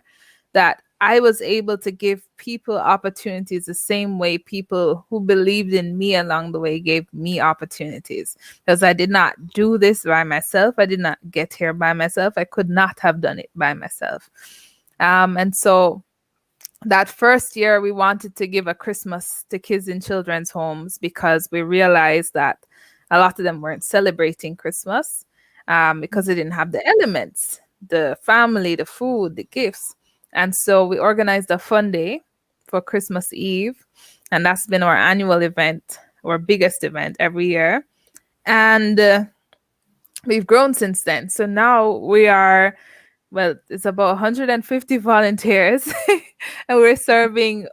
that I was able to give people opportunities the same way people who believed in me along the way gave me opportunities. Because I did not do this by myself. I did not get here by myself. I could not have done it by myself. And so that first year, we wanted to give a Christmas to kids in children's homes because we realized that a lot of them weren't celebrating Christmas because they didn't have the elements, the family, the food, the gifts. And so we organized a fun day for Christmas Eve. And that's been our annual event, our biggest event every year. And we've grown since then. So now we are, well, it's about 150 volunteers, and we're serving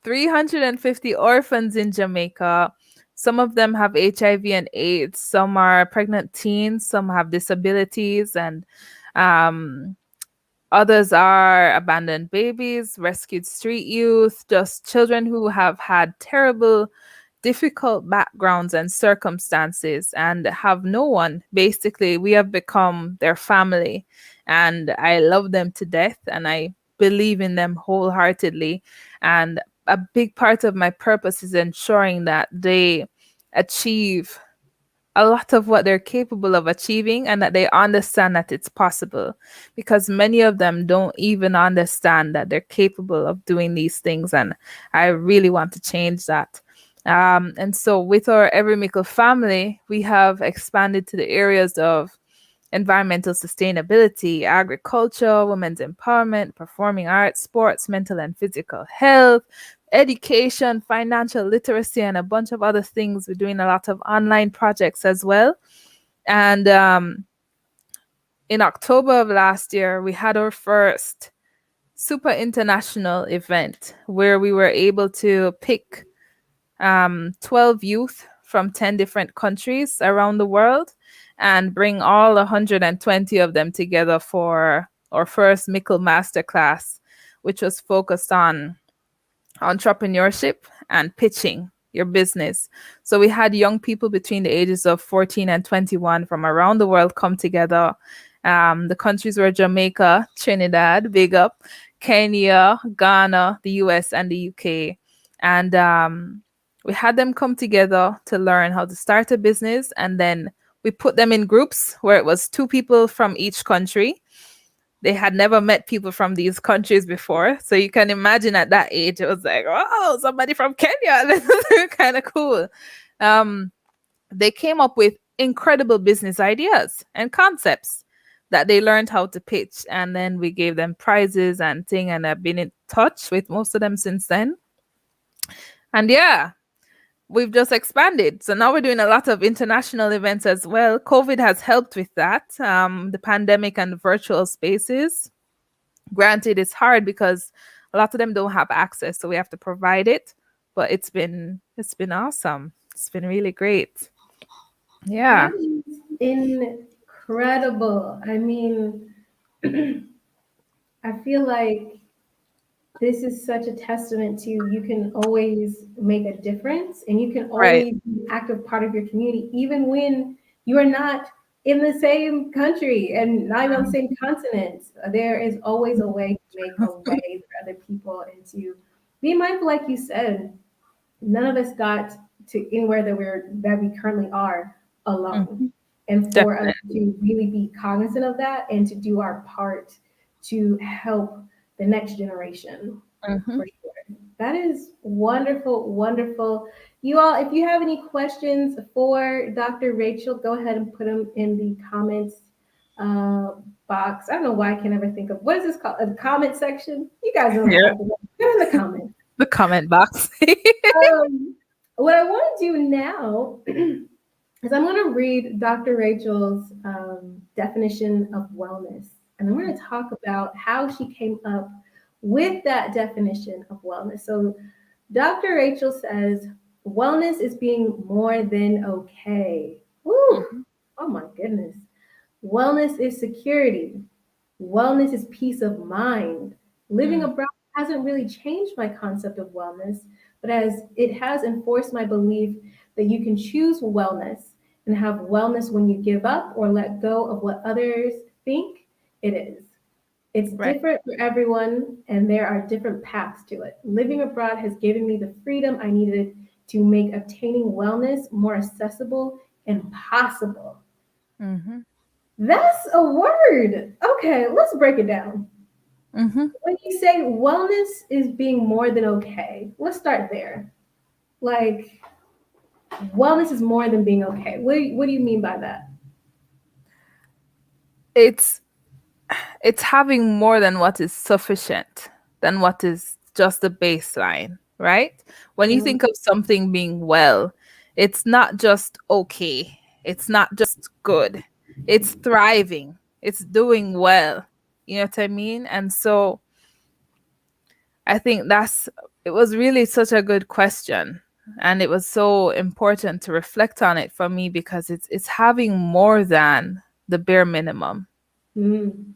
350 orphans in Jamaica. Some of them have HIV and AIDS. Some are pregnant teens. Some have disabilities, and others are abandoned babies, rescued street youth, just children who have had terrible, difficult backgrounds and circumstances and have no one. Basically, we have become their family, and I love them to death, and I believe in them wholeheartedly. And a big part of my purpose is ensuring that they achieve a lot of what they're capable of achieving and that they understand that it's possible, because many of them don't even understand that they're capable of doing these things. And I really want to change that. And so with our Every Mikkle family, we have expanded to the areas of environmental sustainability, agriculture, women's empowerment, performing arts, sports, mental and physical health, education, financial literacy, and a bunch of other things. We're doing a lot of online projects as well. And in October of last year, we had our first super international event where we were able to pick 12 youth from 10 different countries around the world and bring all 120 of them together for our first Mikkle Masterclass, which was focused on entrepreneurship and pitching your business. So we had young people between the ages of 14 and 21 from around the world come together. The countries were Jamaica, Trinidad, big up, Kenya, Ghana, the US, and the UK. And we had them come together to learn how to start a business. And then we put them in groups where it was 2 people from each country. They had never met people from these countries before. So you can imagine at that age, it was like, oh, somebody from Kenya. This is kind of cool. They came up with incredible business ideas and concepts that they learned how to pitch. And then we gave them prizes and things, and I've been in touch with most of them since then. And yeah, we've just expanded. So now we're doing a lot of international events as well. COVID has helped with that. The pandemic and virtual spaces. Granted, it's hard because a lot of them don't have access, so we have to provide it. But it's been awesome. It's been really great. Yeah. That is incredible. I mean, I feel like this is such a testament to you can always make a difference, and you can always be an active part of your community, even when you are not in the same country and not even on the same continent. There is always a way to make a way for other people and to be mindful, like you said. None of us got to anywhere that we currently are alone. And for us to really be cognizant of that and to do our part to help the next generation, for sure. That is wonderful, wonderful. You all, if you have any questions for Dr. Rachel, go ahead and put them in the comments box. I don't know why I can never think of, what is this called? A comment section? You guys know what I'm talking about. Put in the comments. The comment box. What I want to do now is I'm going to read Dr. Rachel's definition of wellness. And I'm going to talk about how she came up with that definition of wellness. So Dr. Rachel says, wellness is being more than okay. Woo! Oh my goodness. Wellness is security. Wellness is peace of mind. Living abroad hasn't really changed my concept of wellness, but as it has enforced my belief that you can choose wellness and have wellness when you give up or let go of what others think it is. It's Right. different for everyone, and there are different paths to it. Living abroad has given me the freedom I needed to make obtaining wellness more accessible and possible. Mm-hmm. That's a word. Okay, let's break it down. Mm-hmm. When you say wellness is being more than okay, let's start there. Like, wellness is more than being okay. What do you mean by that? It's it's having more than what is sufficient, than what is just the baseline, right? When you Mm, think of something being well, it's not just okay, it's not just good, it's thriving, it's doing well. You know what I mean? And so I think it was really such a good question. And it was so important to reflect on it for me because it's having more than the bare minimum. mm,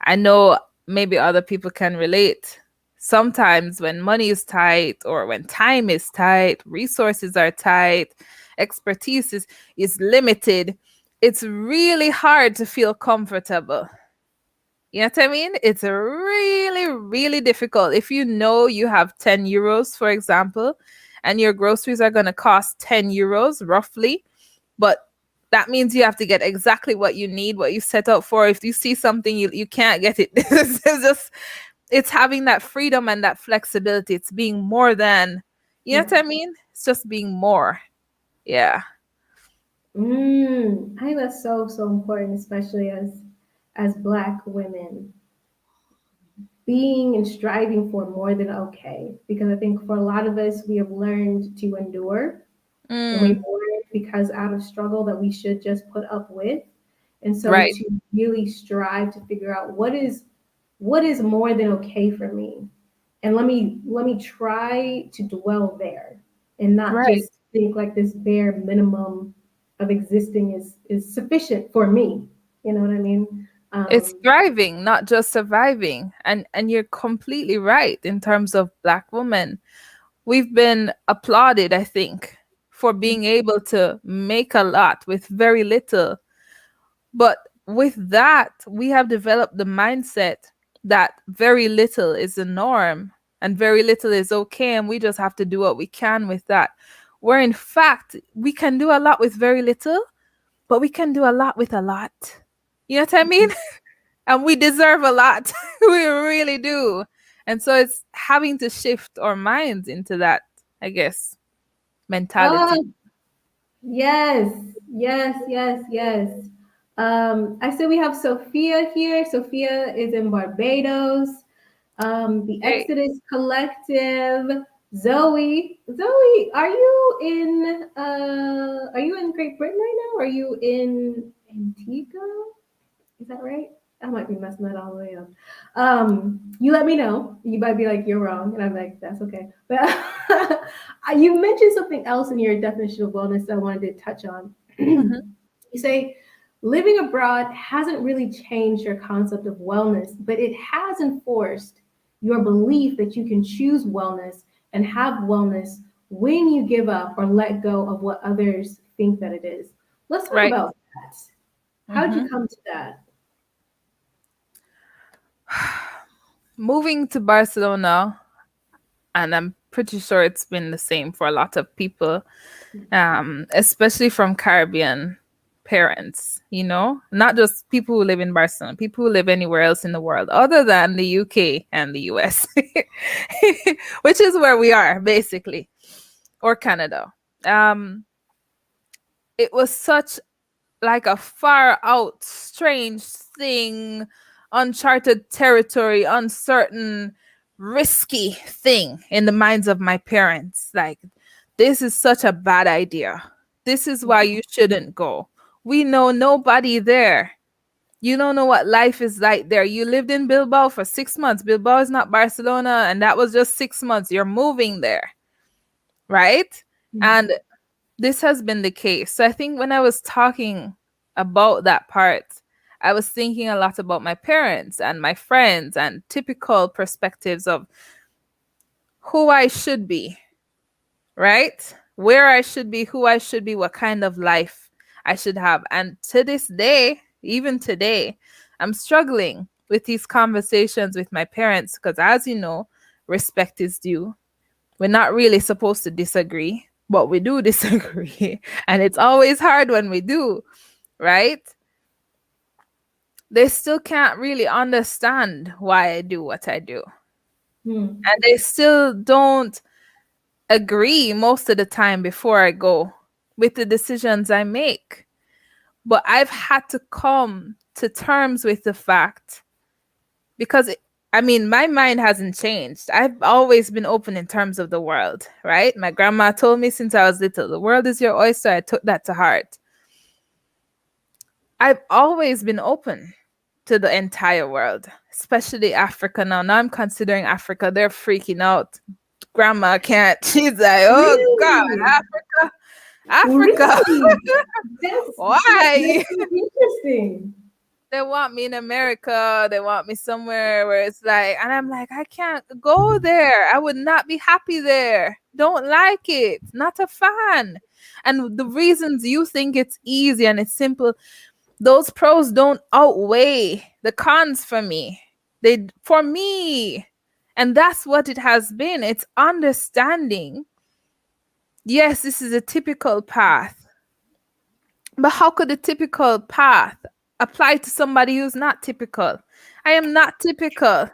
I know maybe other people can relate. Sometimes when money is tight or when time is tight, resources are tight, expertise is limited, it's really hard to feel comfortable. You know what I mean? It's really, really difficult. If you know you have 10 euros, for example, and your groceries are going to cost 10 euros roughly, but that means you have to get exactly what you need, what you set out for. If you see something, you can't get it. It's having that freedom and that flexibility. It's being more than, you know yeah. what I mean? It's just being more. Yeah. I think that's so important, especially as Black women, being and striving for more than okay. Because I think for a lot of us, we have learned to endure, and we've Mm, learned because out of struggle that we should just put up with. And so right. to really strive to figure out what is more than okay for me, and let me try to dwell there and not Right. just think like this bare minimum of existing is sufficient for me. You know what I mean? It's um thriving, not just surviving. And you're completely right in terms of Black women. We've been applauded, I think, for being able to make a lot with very little. But with that, we have developed the mindset that very little is the norm and very little is okay. And we just have to do what we can with that. Where in fact, we can do a lot with very little, but we can do a lot with a lot. You know what I mean? And we deserve a lot. We really do. And so it's having to shift our minds into that, I guess, mentality. oh, yes, yes, yes, yes. I see we have Sophia here. Sophia is in Barbados. The Hey, Exodus Collective. Zoe, are you in Great Britain right now? Are you in Antigua? Is that right? I might be messing that all the way up. You let me know. You might be like, you're wrong. And I'm like, that's okay. But you mentioned something else in your definition of wellness that I wanted to touch on. mhm, You say living abroad hasn't really changed your concept of wellness, but it has enforced your belief that you can choose wellness and have wellness when you give up or let go of what others think that it is. Let's talk right. about that. How did you Mhm. come to that? Moving to Barcelona, and I'm pretty sure it's been the same for a lot of people, especially from Caribbean parents, not just people who live in Barcelona, people who live anywhere else in the world other than the UK and the US, which is where we are basically, or Canada. Um, it was such like a far out, strange thing, uncharted territory, uncertain, risky thing in the minds of my parents. Like, this is such a bad idea. This is why you shouldn't go. We know nobody there. You don't know what life is like there. You lived in Bilbao for 6 months. Bilbao is not Barcelona, and that was just 6 months. You're moving there, right? And this has been the case. So I think when I was talking about that part, I was thinking a lot about my parents and my friends and typical perspectives of who I should be, right? Where I should be, who I should be, what kind of life I should have. And to this day, even today, I'm struggling with these conversations with my parents, because as you know, respect is due. We're not really supposed to disagree, but we do disagree. And it's always hard when we do, right? They still can't really understand why I do what I do. Hmm. And they still don't agree most of the time before I go with the decisions I make. But I've had to come to terms with the fact, because my mind hasn't changed. I've always been open in terms of the world, right? My grandma told me since I was little, the world is your oyster. I took that to heart. I've always been open to the entire world, especially Africa now. Now I'm considering Africa. They're freaking out. Grandma can't. She's like, oh God, Really? Africa. Really? That's Why? interesting. They want me in America. They want me somewhere where it's like, and I'm like, I can't go there. I would not be happy there. Don't like it. Not a fan. And the reasons you think it's easy and it's simple, those pros don't outweigh the cons for me. For me. And that's what it has been. It's understanding. Yes, this is a typical path. But how could a typical path apply to somebody who's not typical? I am not typical.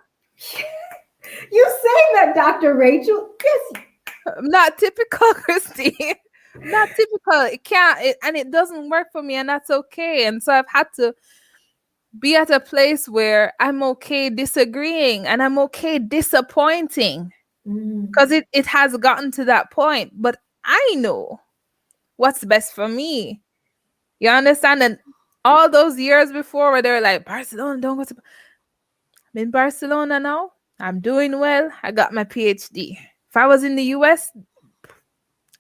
You saying that, Dr. Rachel? Yes. I'm not typical, Christine. Not typical. It can't, and it doesn't work for me, and that's okay. And so I've had to be at a place where I'm okay disagreeing and I'm okay disappointing, because it has gotten to that point. But I know what's best for me. You understand? And all those years before where they were like, Barcelona, don't go to... I'm in Barcelona now. I'm doing well. I got my PhD. If I was in the US,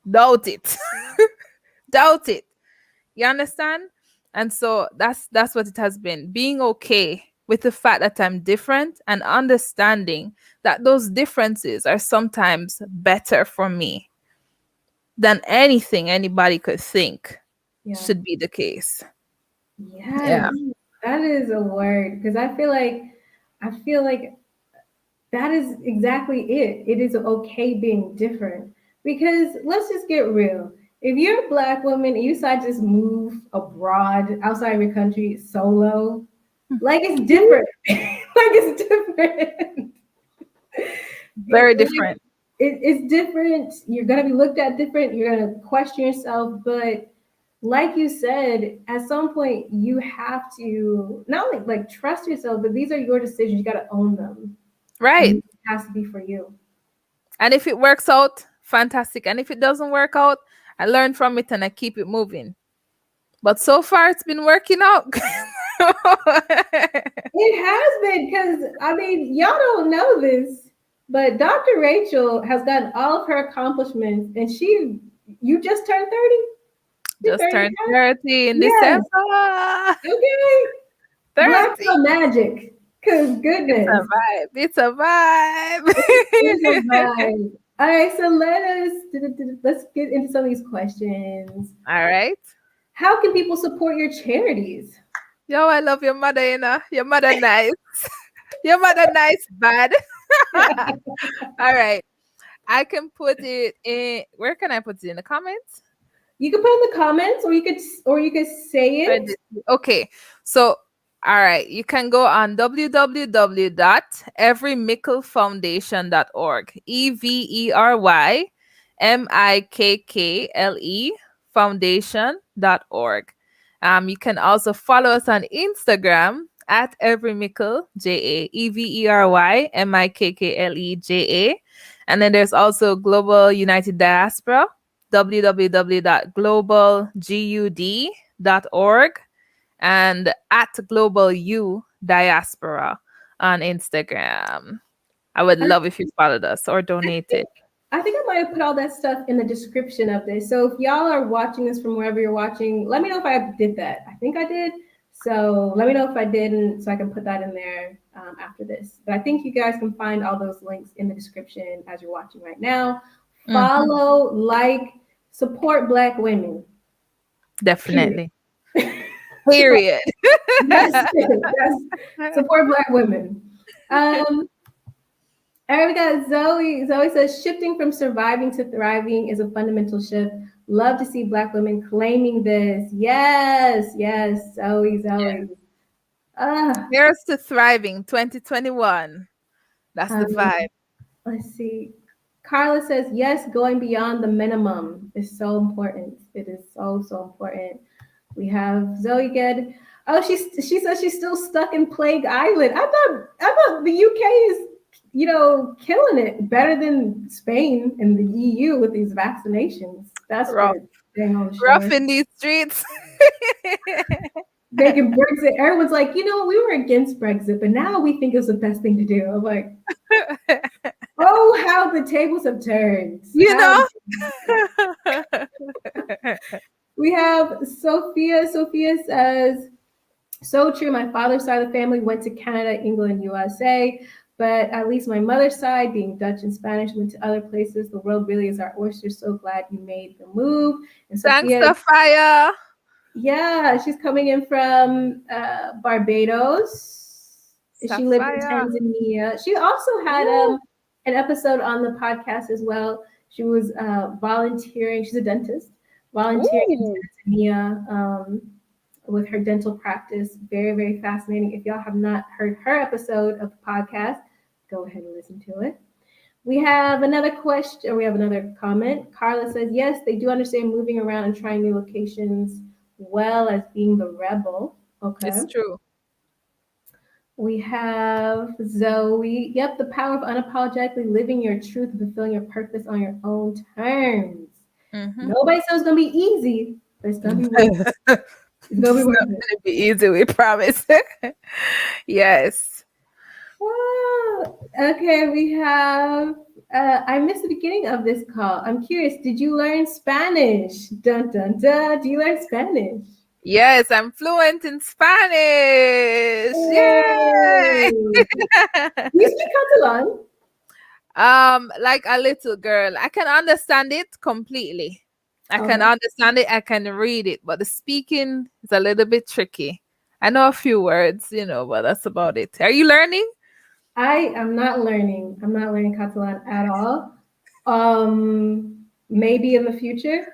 doubt it. Doubt it. You understand? And so that's what it has been. Being okay with the fact that I'm different and understanding that those differences are sometimes better for me than anything anybody could think should be the case. Yes, Yeah. that is a word, because I feel like that is exactly it. It is okay being different, because let's just get real. If you're a Black woman and you decide to just move abroad outside of your country solo, like it's different. Like it's different. Very different. It's different. You're gonna be looked at different. You're gonna question yourself, but like you said, at some point you have to not only like trust yourself, but these are your decisions. You got to own them. Right. And it has to be for you. And if it works out, fantastic. And if it doesn't work out, I learn from it and I keep it moving. But so far it's been working out. It has been, because y'all don't know this, but Dr. Rachel has gotten all of her accomplishments, and you just turned 30? Just turned 30 in December. Okay. 30. Black Girl Magic. Because goodness. It's a vibe. It's a vibe. All right, so let's get into some of these questions. All right. How can people support your charities? Yo, I love your mother, you know. Your mother nice. Your mother nice, bad. All right. I can put it in. Where can I put it? In the comments? You can put in the comments, or you could say it. Okay. So, all right. You can go on www.everymikklefoundation.org. EveryMikkle Foundation.org. You can also follow us on Instagram at Every Mikkle, JA, EveryMikkleJA. And then there's also Global United Diaspora, www.globalgud.org, and at Global U Diaspora on Instagram. I would love if you followed us or donated. I think I might have put all that stuff in the description of this. So if y'all are watching this from wherever you're watching, let me know if I did that. I think I did. So let me know if I didn't, so I can put that in there after this. But I think you guys can find all those links in the description as you're watching right now. Follow, like, support Black women. Definitely. Period. Yes, yes. Support Black women. All right, we got Zoe. Zoe says, shifting from surviving to thriving is a fundamental shift. Love to see Black women claiming this. Yes, yes, Zoe. Here's to thriving 2021. That's the vibe. Let's see. Carla says, yes, going beyond the minimum is so important. It is so, so important. We have Zoe again. Oh, she says she's still stuck in Plague Island. I thought the UK is, killing it better than Spain and the EU with these vaccinations. That's rough. Rough in these streets. Making Brexit. Everyone's like, we were against Brexit, but now we think it's the best thing to do. I'm like, oh, how the tables have turned. We have Sophia. Sophia says, so true. My father's side of the family went to Canada, England, USA, but at least my mother's side, being Dutch and Spanish, went to other places. The world really is our oyster. So glad you made the move. And thanks, Sophia. Yeah, she's coming in from Barbados. She lived in Tanzania. She also had an episode on the podcast as well. She was volunteering. She's a dentist, volunteering in Tanzania with her dental practice. Very, very fascinating. If y'all have not heard her episode of the podcast, go ahead and listen to it. We have another question, or we have another comment. Carla says, yes, they do understand moving around and trying new locations well as being the rebel. Okay. It's true. We have Zoe. Yep, the power of unapologetically living your truth and fulfilling your purpose on your own terms. Nobody says it's going to be easy, but it's going to be worth it. It's going to be easy, we promise. Yes. Okay, we have, I missed the beginning of this call. I'm curious, did you learn Spanish? Dun, dun, dun. Do you learn Spanish? Yes, I'm fluent in Spanish. Yay! You speak Catalan? Like a little girl. I can understand it completely. I can understand it. I can read it, but the speaking is a little bit tricky. I know a few words, but that's about it. Are you learning? I am not learning. I'm not learning Catalan at all. Maybe in the future.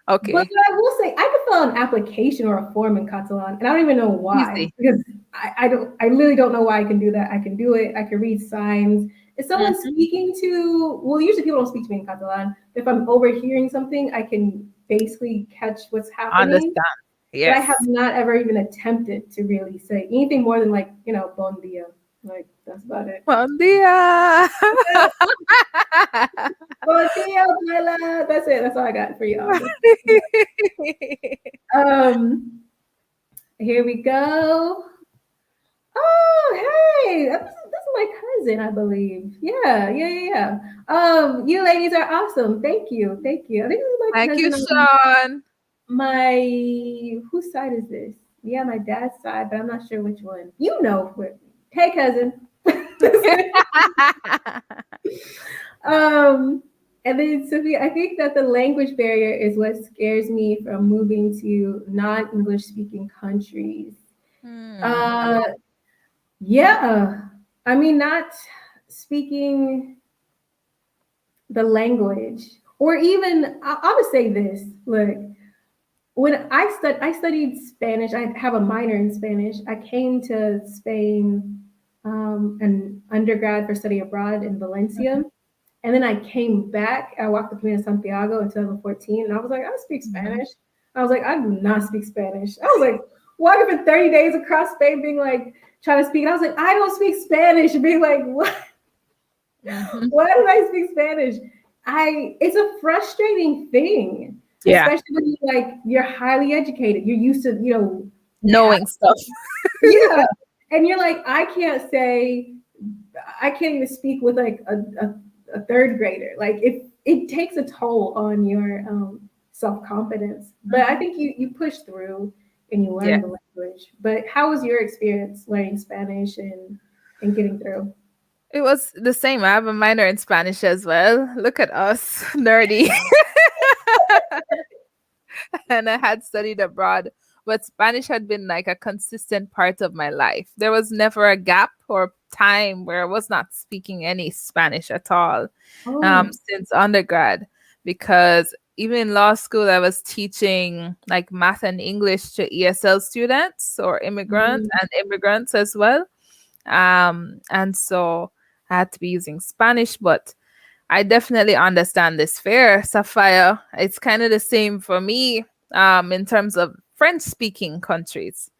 Okay. But I will say I could fill out an application or a form in Catalan, and I don't even know why. Easy. Because I literally don't know why I can do that. I can do it. I can read signs. If someone's speaking to, well, usually people don't speak to me in Catalan. If I'm overhearing something, I can basically catch what's happening. Understand. Yes. But I have not ever even attempted to really say anything more than bon dia. Like, that's about it. Bon dia. Bon dia, Bella. That's it. That's all I got for y'all. Here we go. Oh, hey, that's my cousin, I believe. Yeah. You ladies are awesome. Thank you. I think this is my cousin. Thank you, Sean. Whose side is this? Yeah, my dad's side, but I'm not sure which one. Hey, cousin. And then Sophia, I think that the language barrier is what scares me from moving to non-English speaking countries. Yeah, I mean, not speaking the language, or even I'll just say this. Look, when I studied Spanish, I have a minor in Spanish. I came to Spain an undergrad for study abroad in Valencia. And then I came back. I walked the plane to Santiago in 2014, and I was like, I speak Spanish. I was like, I do not speak Spanish. I was like, walking for 30 days across Spain, being like, trying to speak. And I was like, I don't speak Spanish. And being like, what? Why do I speak Spanish? It's a frustrating thing. Yeah. Especially when you're highly educated. You're used to, knowing stuff. Yeah. And you're like, I can't even speak with a third grader. Like it takes a toll on your self-confidence. But I think you push through and you learn the language. But how was your experience learning Spanish and getting through? It was the same. I have a minor in Spanish as well. Look at us, nerdy. And I had studied abroad but Spanish had been like a consistent part of my life. There was never a gap or time where I was not speaking any Spanish at all Oh, since undergrad, because even in law school, I was teaching like math and English to ESL students or immigrants mm, and immigrants as well. And so I had to be using Spanish, but I definitely understand this fear, Sapphire. It's kind of the same for me in terms of French speaking countries.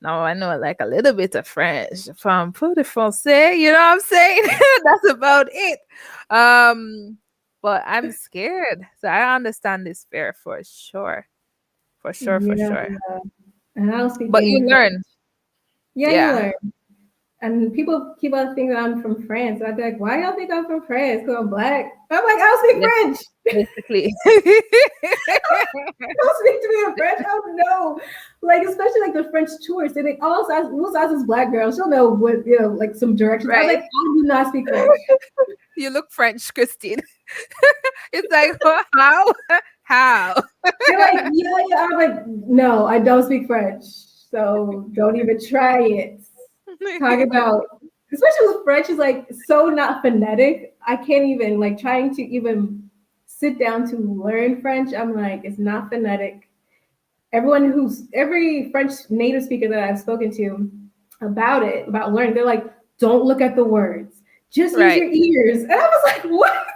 Now I know like a little bit of French from Peu de Français, you know what I'm saying? That's about it. But I'm scared. So I understand this fear for sure. For sure, for yeah. sure. And I don't speak But any you French. learn. Yeah, you Yeah. learn. And people keep on thinking I'm from France. And I'd be like, why y'all think I'm from France? Because I'm black. I'm like, I don't speak Yes, French. basically. Don't speak to me in French. I don't know. Like, especially like the French tourists. They think, oh, Lil Sis is black girl. She'll know what, like some directions. I was Right. like, I do not speak French. You look French, Christine. It's like, how? How? They're like, yeah. I'm like, no, I don't speak French. So don't even try it. Talk about, especially with French, is like so not phonetic. I can't even like trying to even sit down to learn French. I'm like, it's not phonetic. Every French native speaker that I've spoken to about learning, they're like, don't look at the words, just use Right. your ears. And I was like, what?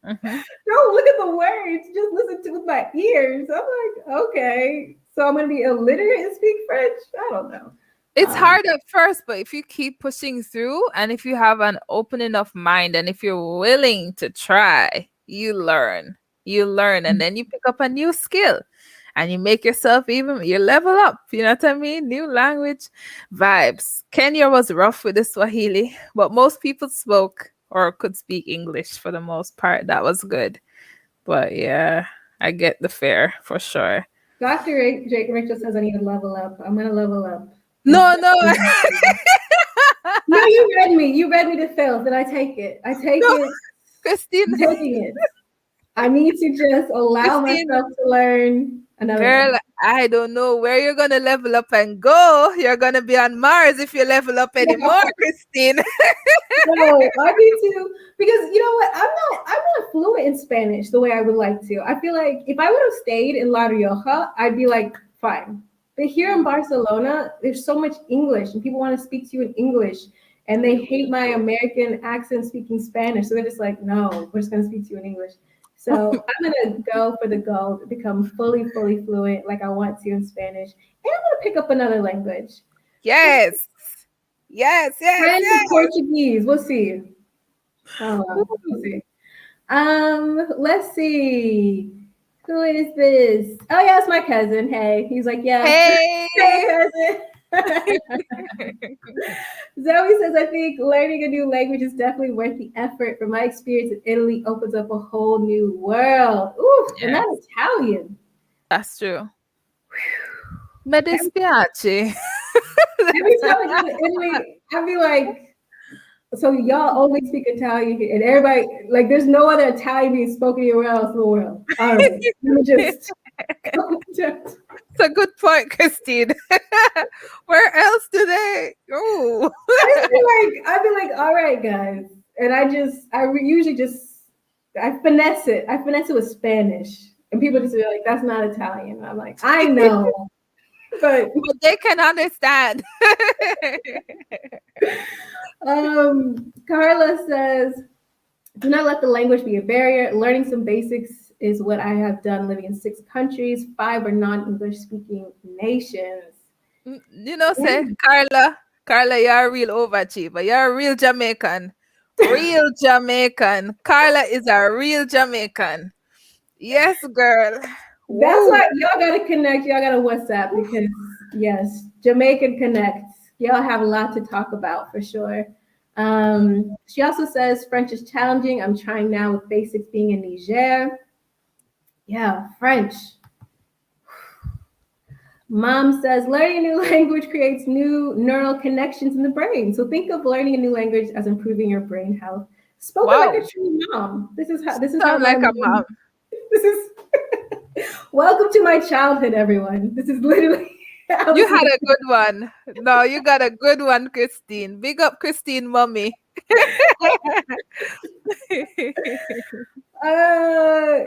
Mhm. Don't look at the words, just listen to with my ears. I'm like, okay, so I'm gonna be illiterate and speak French. I don't know. It's Um, hard at first, but if you keep pushing through and if you have an open enough mind and if you're willing to try, you learn. You learn and then you pick up a new skill and you make yourself even, you level up. You know what I mean? New language vibes. Kenya was rough with the Swahili, but most people spoke or could speak English for the most part. That was good. But yeah, I get the fear for sure. Jake Rachel says I need to level up. I'm gonna level up. No, no, No, you read me. You read me to fail. Then I take it. I take no, it. Christine. I'm taking it. I need to just allow Christine, myself to learn another girl, language. I don't know where you're gonna level up and go. You're gonna be on Mars if you level up anymore, Christine. No, I need to because you know what? I'm not fluent in Spanish the way I would like to. I feel like if I would have stayed in La Rioja, I'd be like fine. But here in Barcelona, there's so much English and people want to speak to you in English and they hate my American accent speaking Spanish. So they're just like, no, we're just gonna speak to you in English. So I'm gonna go for the gold, become fully fluent like I want to in Spanish. And I'm gonna pick up another language. Yes, yes, yes, French and yes. Portuguese. We'll see. We'll see. Let's see. Who is this? Oh yeah, it's my cousin. Hey, he's like, yeah. Hey. Hey, cousin. Zoe says, I think learning a new language is definitely worth the effort. From my experience in Italy, opens up a whole new world. Ooh, and Yes, that's Italian. that's true. Me dispiace. Every time I go to Italy, I'd be like, so y'all only speak Italian here, and everybody like there's no other Italian being spoken anywhere else in the world. All right, let me just. It's a good point, Christine. Where else do they? Oh, I'd be like, all right, guys, and usually just I finesse it. I finesse it with Spanish, and people just be like, that's not Italian. And I'm like, I know, but they can understand. Carla says, do not let the language be a barrier. Learning some basics is what I have done living in 6 countries. 5 are non-English speaking nations. You know, say, Carla, you're a real overachiever. You're a real Jamaican. Real Jamaican. Carla is a real Jamaican. Yes, girl. That's Woo. why y'all gotta connect. Y'all gotta WhatsApp because yes, Jamaican connects. Y'all have a lot to talk about for sure. She also says French is challenging. I'm trying now with basics being in Niger. Yeah, French. Mom says learning a new language creates new neural connections in the brain. So think of learning a new language as improving your brain health. Spoken like a true mom. This is how Sound like a mom. This is welcome to my childhood, everyone. This is literally You had a good one. No, you got a good one, Christine. Big up Christine, mommy.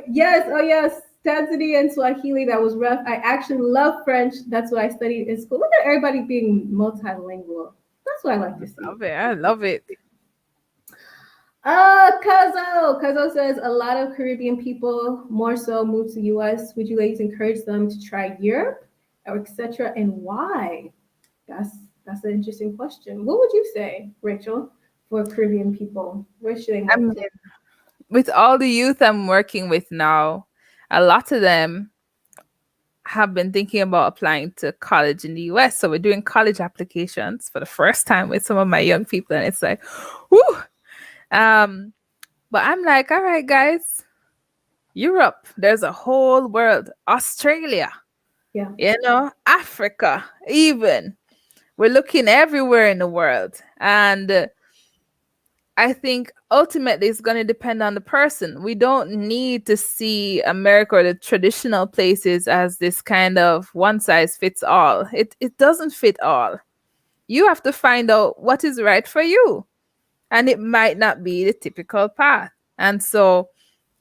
Yes, oh yes, Tanzania and Swahili. That was rough. I actually love French. That's what I studied in school. Look at everybody being multilingual. That's what I like to see. Love it. I love it. Kazo says a lot of Caribbean people more so move to US. Would you ladies encourage them to try Europe or etc. and why? That's an interesting question. What would you say, Rachel, for Caribbean people? Where should they I move mean, with all the youth I'm working with now, a lot of them have been thinking about applying to college in the US. So we're doing college applications for the first time with some of my young people, and it's like, whoo. But I'm like, all right, guys, Europe, there's a whole world, Australia, Yeah. Africa, even. We're looking everywhere in the world. And I think ultimately it's going to depend on the person. We don't need to see America or the traditional places as this kind of one size fits all. It doesn't fit all. You have to find out what is right for you. And it might not be the typical path. And so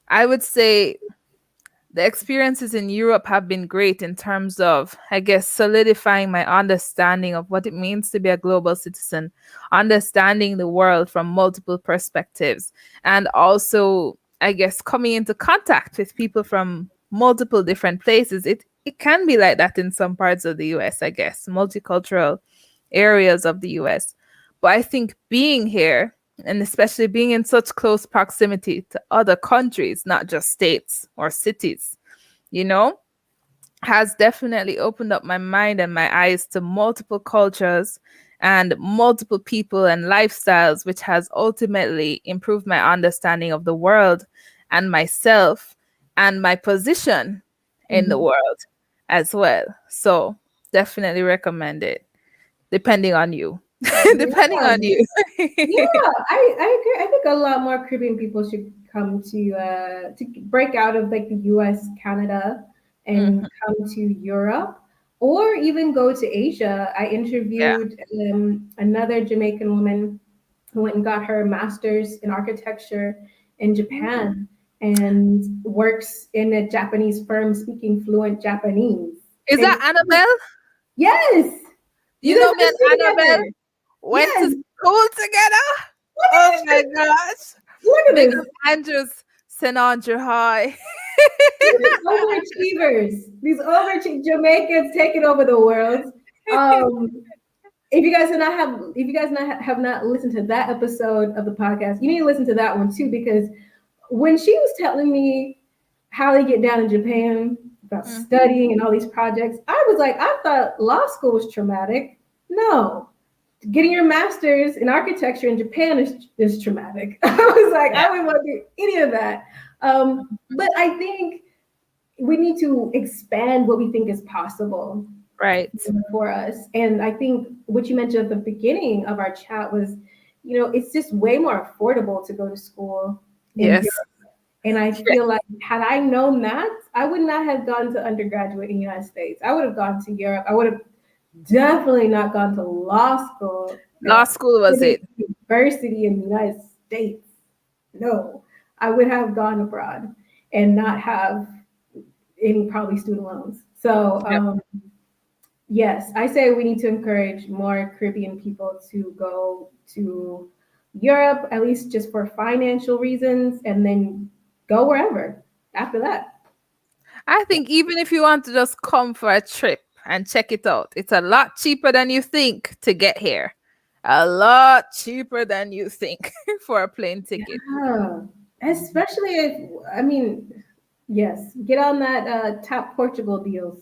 I would say the experiences in Europe have been great in terms of, I guess, solidifying my understanding of what it means to be a global citizen, understanding the world from multiple perspectives, and also, I guess, coming into contact with people from multiple different places. It can be like that in some parts of the US, I guess, multicultural areas of the US. But I think being here, and especially being in such close proximity to other countries, not just states or cities, has definitely opened up my mind and my eyes to multiple cultures and multiple people and lifestyles, which has ultimately improved my understanding of the world and myself and my position in the world as well. So definitely recommend it, depending on you. Depending on you. Yeah, I agree. I think a lot more Caribbean people should come to break out of like the US, Canada, and come to Europe, or even go to Asia. I interviewed another Jamaican woman who went and got her master's in architecture in Japan and works in a Japanese firm speaking fluent Japanese. Is that Annabelle? Yes. You know me and Annabelle went to school together. Oh my gosh. Look at Big this. up Andrews, St. Andrew High. These overachievers. These Jamaicans taking over the world. If you guys have not listened to that episode of the podcast, you need to listen to that one too, because when she was telling me how they get down in Japan about studying and all these projects, I was like, I thought law school was traumatic. No, getting your master's in architecture in Japan is traumatic. I was like, I wouldn't want to do any of that. But I think we need to expand what we think is possible, right, for us. And I think what you mentioned at the beginning of our chat was, it's just way more affordable to go to school in Europe. And I feel like had I known that, I would not have gone to undergraduate in the United States. I would have gone to Europe. I would have definitely not gone to law school. Law school was it? University in the United States. No, I would have gone abroad and not have any probably student loans. So yes, I say we need to encourage more Caribbean people to go to Europe, at least just for financial reasons, and then go wherever after that. I think even if you want to just come for a trip and check it out, it's a lot cheaper than you think to get here. A lot cheaper than you think for a plane ticket. Yeah, especially yes, get on that top Portugal deals.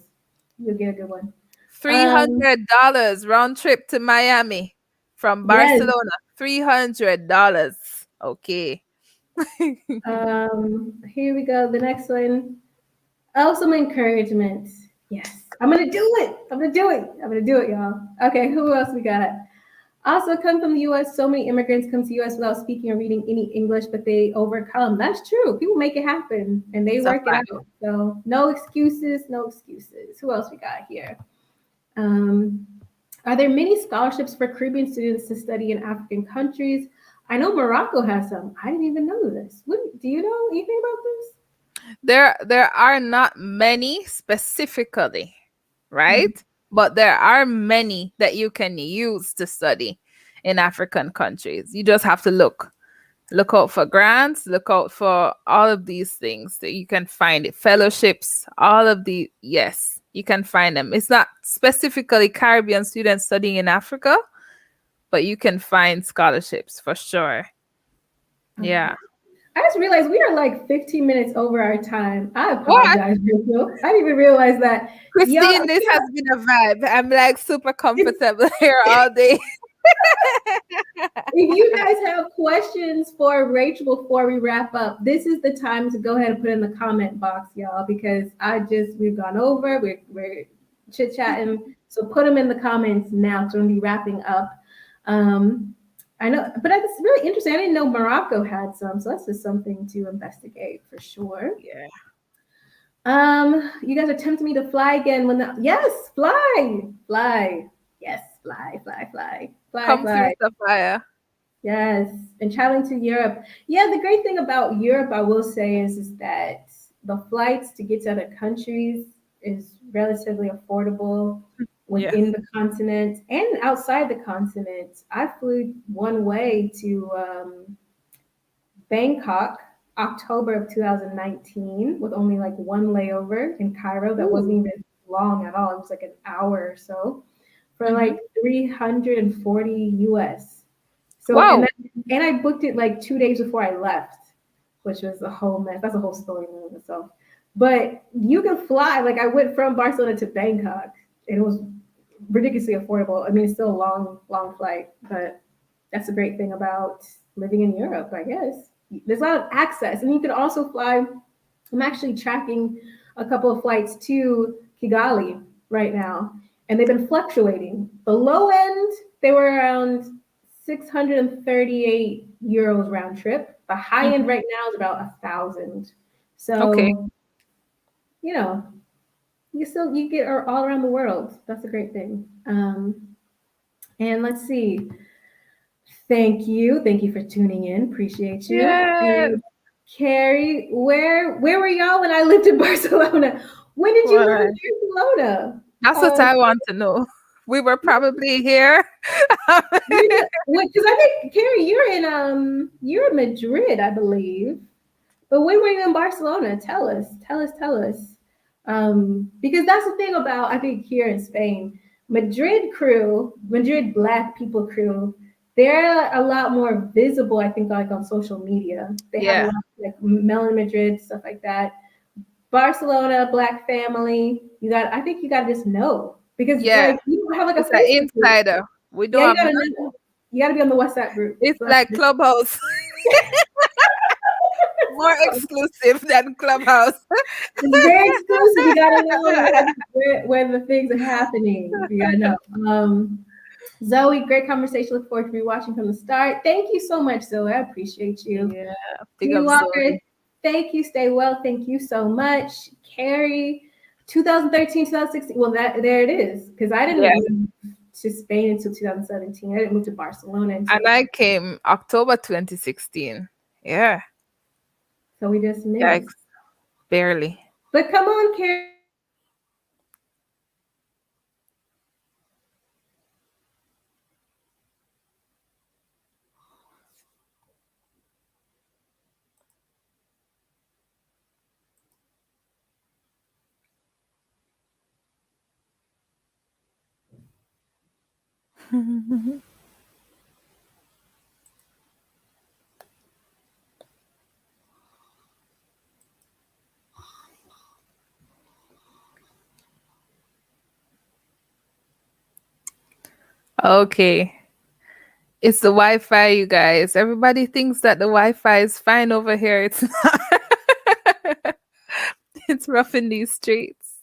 You'll get a good one. $300 round trip to Miami from Barcelona. $300. Okay. Here we go. The next one. Oh, some encouragement. Yes, I'm gonna do it. I'm gonna do it, y'all. Okay, who else we got? Also, come from the U.S. So many immigrants come to the U.S. without speaking or reading any English, but they overcome. That's true. People make it happen, and they work it out. So no excuses, no excuses. Who else we got here? Are there many scholarships for Caribbean students to study in African countries? I know Morocco has some. I didn't even know this. Do you know anything about this? There are not many specifically, right? Mhm. But there are many that you can use to study in African countries. You just have to look out for grants, look out for all of these things that you can find it. Fellowships, all of the, yes, you can find them. It's not specifically Caribbean students studying in Africa, but you can find scholarships for sure. Okay. Yeah. I just realized we are like 15 minutes over our time. I What? apologize, Rachel. I didn't even realize that. Y'all, Christine, this has been a vibe. I'm like super comfortable here all day. if you guys have questions for Rachel before we wrap up, this is the time to go ahead and put in the comment box, y'all, because we've gone over, we're chit-chatting. So put them in the comments now. So we'll be wrapping up. I know, but it's really interesting. I didn't know Morocco had some, so that's just something to investigate for sure. Yeah. You guys are tempting me to fly again yes, fly. Yes, fly. Come feel the fire. Yes, and traveling to Europe. Yeah, the great thing about Europe, I will say, is that the flights to get to other countries is relatively affordable within the continent and outside the continent. I flew one way to Bangkok, October of 2019, with only like one layover in Cairo that wasn't even long at all. It was like an hour or so for like 340 US. So, wow. and I booked it like 2 days before I left, which was a whole mess. That's a whole story in itself. But you can fly. Like I went from Barcelona to Bangkok, and it was ridiculously affordable. I mean, it's still a long flight, but that's the great thing about living in Europe, I guess. There's a lot of access, and you can also fly. I'm actually tracking a couple of flights to Kigali right now, and they've been fluctuating. The low end, they were around 638 euros round trip. The high end right now is about 1,000. So, you know, you get all around the world. That's a great thing. And let's see. Thank you for tuning in. Appreciate you. Yes. Carrie, where were y'all when I lived in Barcelona? When did you live in Barcelona? That's what I want to know. We were probably here. Because I think Carrie, you're in Madrid, I believe. But when were you in Barcelona? Tell us. Because that's the thing about, I think, here in Spain, Madrid Black people crew, they're a lot more visible, I think, like on social media. They have a lot of, like Melon Madrid, stuff like that. Barcelona Black Family, I think you gotta just know. Because like you don't have like it's a Facebook an insider. group. We don't have You gotta be on the WhatsApp group. It's So like Clubhouse. More exclusive than Clubhouse. it's very exclusive. You gotta know where the things are happening. You gotta know. Zoe, great conversation. Look forward to rewatching from the start. Thank you so much, Zoe. I appreciate you. Yeah. T. Walker, thank you. Stay well. Thank you so much. Carrie, 2013, 2016. Well, there it is. Because I didn't move to Spain until 2017. I didn't move to Barcelona and I came October 2016. Yeah. So we just missed. Barely. But come on, Carrie. Okay. It's the Wi-Fi, you guys. Everybody thinks that the Wi-Fi is fine over here. It's not. It's rough in these streets.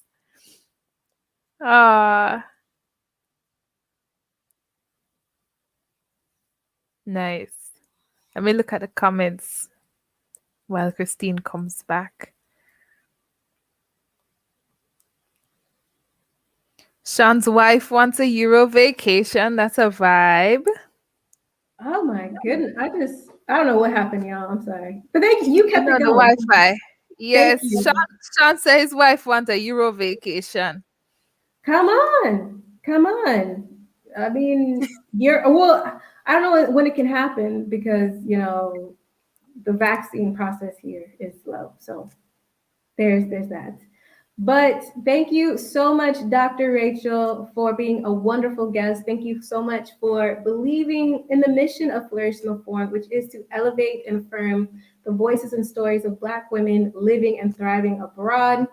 Nice. Let me look at the comments while Christine comes back. Sean's wife wants a Euro vacation. That's a vibe. Oh my goodness. I don't know what happened, y'all. I'm sorry. But thank you. You You kept know it the going. Wi-Fi. Thank Yes, Sean, you. Sean said his wife wants a Euro vacation. Come on. Come on. I mean, well, I don't know when it can happen because, the vaccine process here is slow. So there's that. But thank you so much, Dr. Rachel, for being a wonderful guest. Thank you so much for believing in the mission of Flourish in the Forum, which is to elevate and affirm the voices and stories of Black women living and thriving abroad.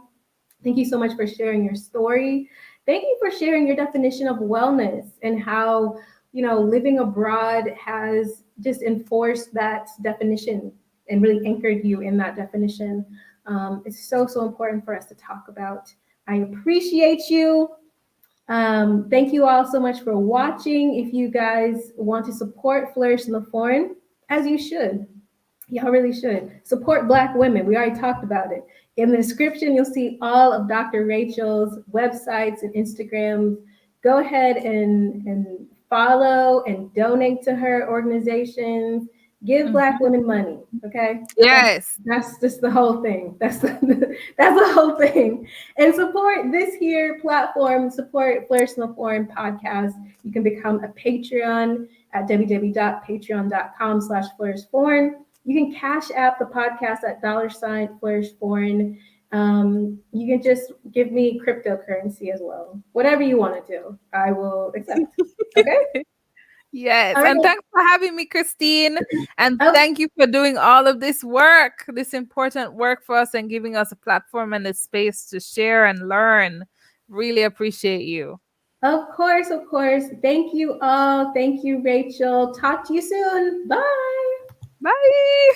Thank you so much for sharing your story. Thank you for sharing your definition of wellness and how, living abroad has just enforced that definition and really anchored you in that definition. It's so, so important for us to talk about. I appreciate you. Thank you all so much for watching. If you guys want to support Flourish in the Foreign, as you should, y'all really should support Black women. We already talked about it. In the description, you'll see all of Dr. Rachel's websites and Instagrams. Go ahead and follow and donate to her organizations. Give Black women money, okay? Yes. That's just the whole thing. That's the whole thing. And support this here platform, support Flourish in the Foreign podcast. You can become a Patreon at www.patreon.com/flourishforeign. You can cash app the podcast at $flourishforeign. You can just give me cryptocurrency as well. Whatever you want to do, I will accept. Okay? Yes. All And right. thanks for having me, Christine. And Oh, thank you for doing all of this work, this important work for us and giving us a platform and a space to share and learn. Really appreciate you. of course, of course. Thank you all. Thank you, Rachel. Talk to you soon. Bye. Bye.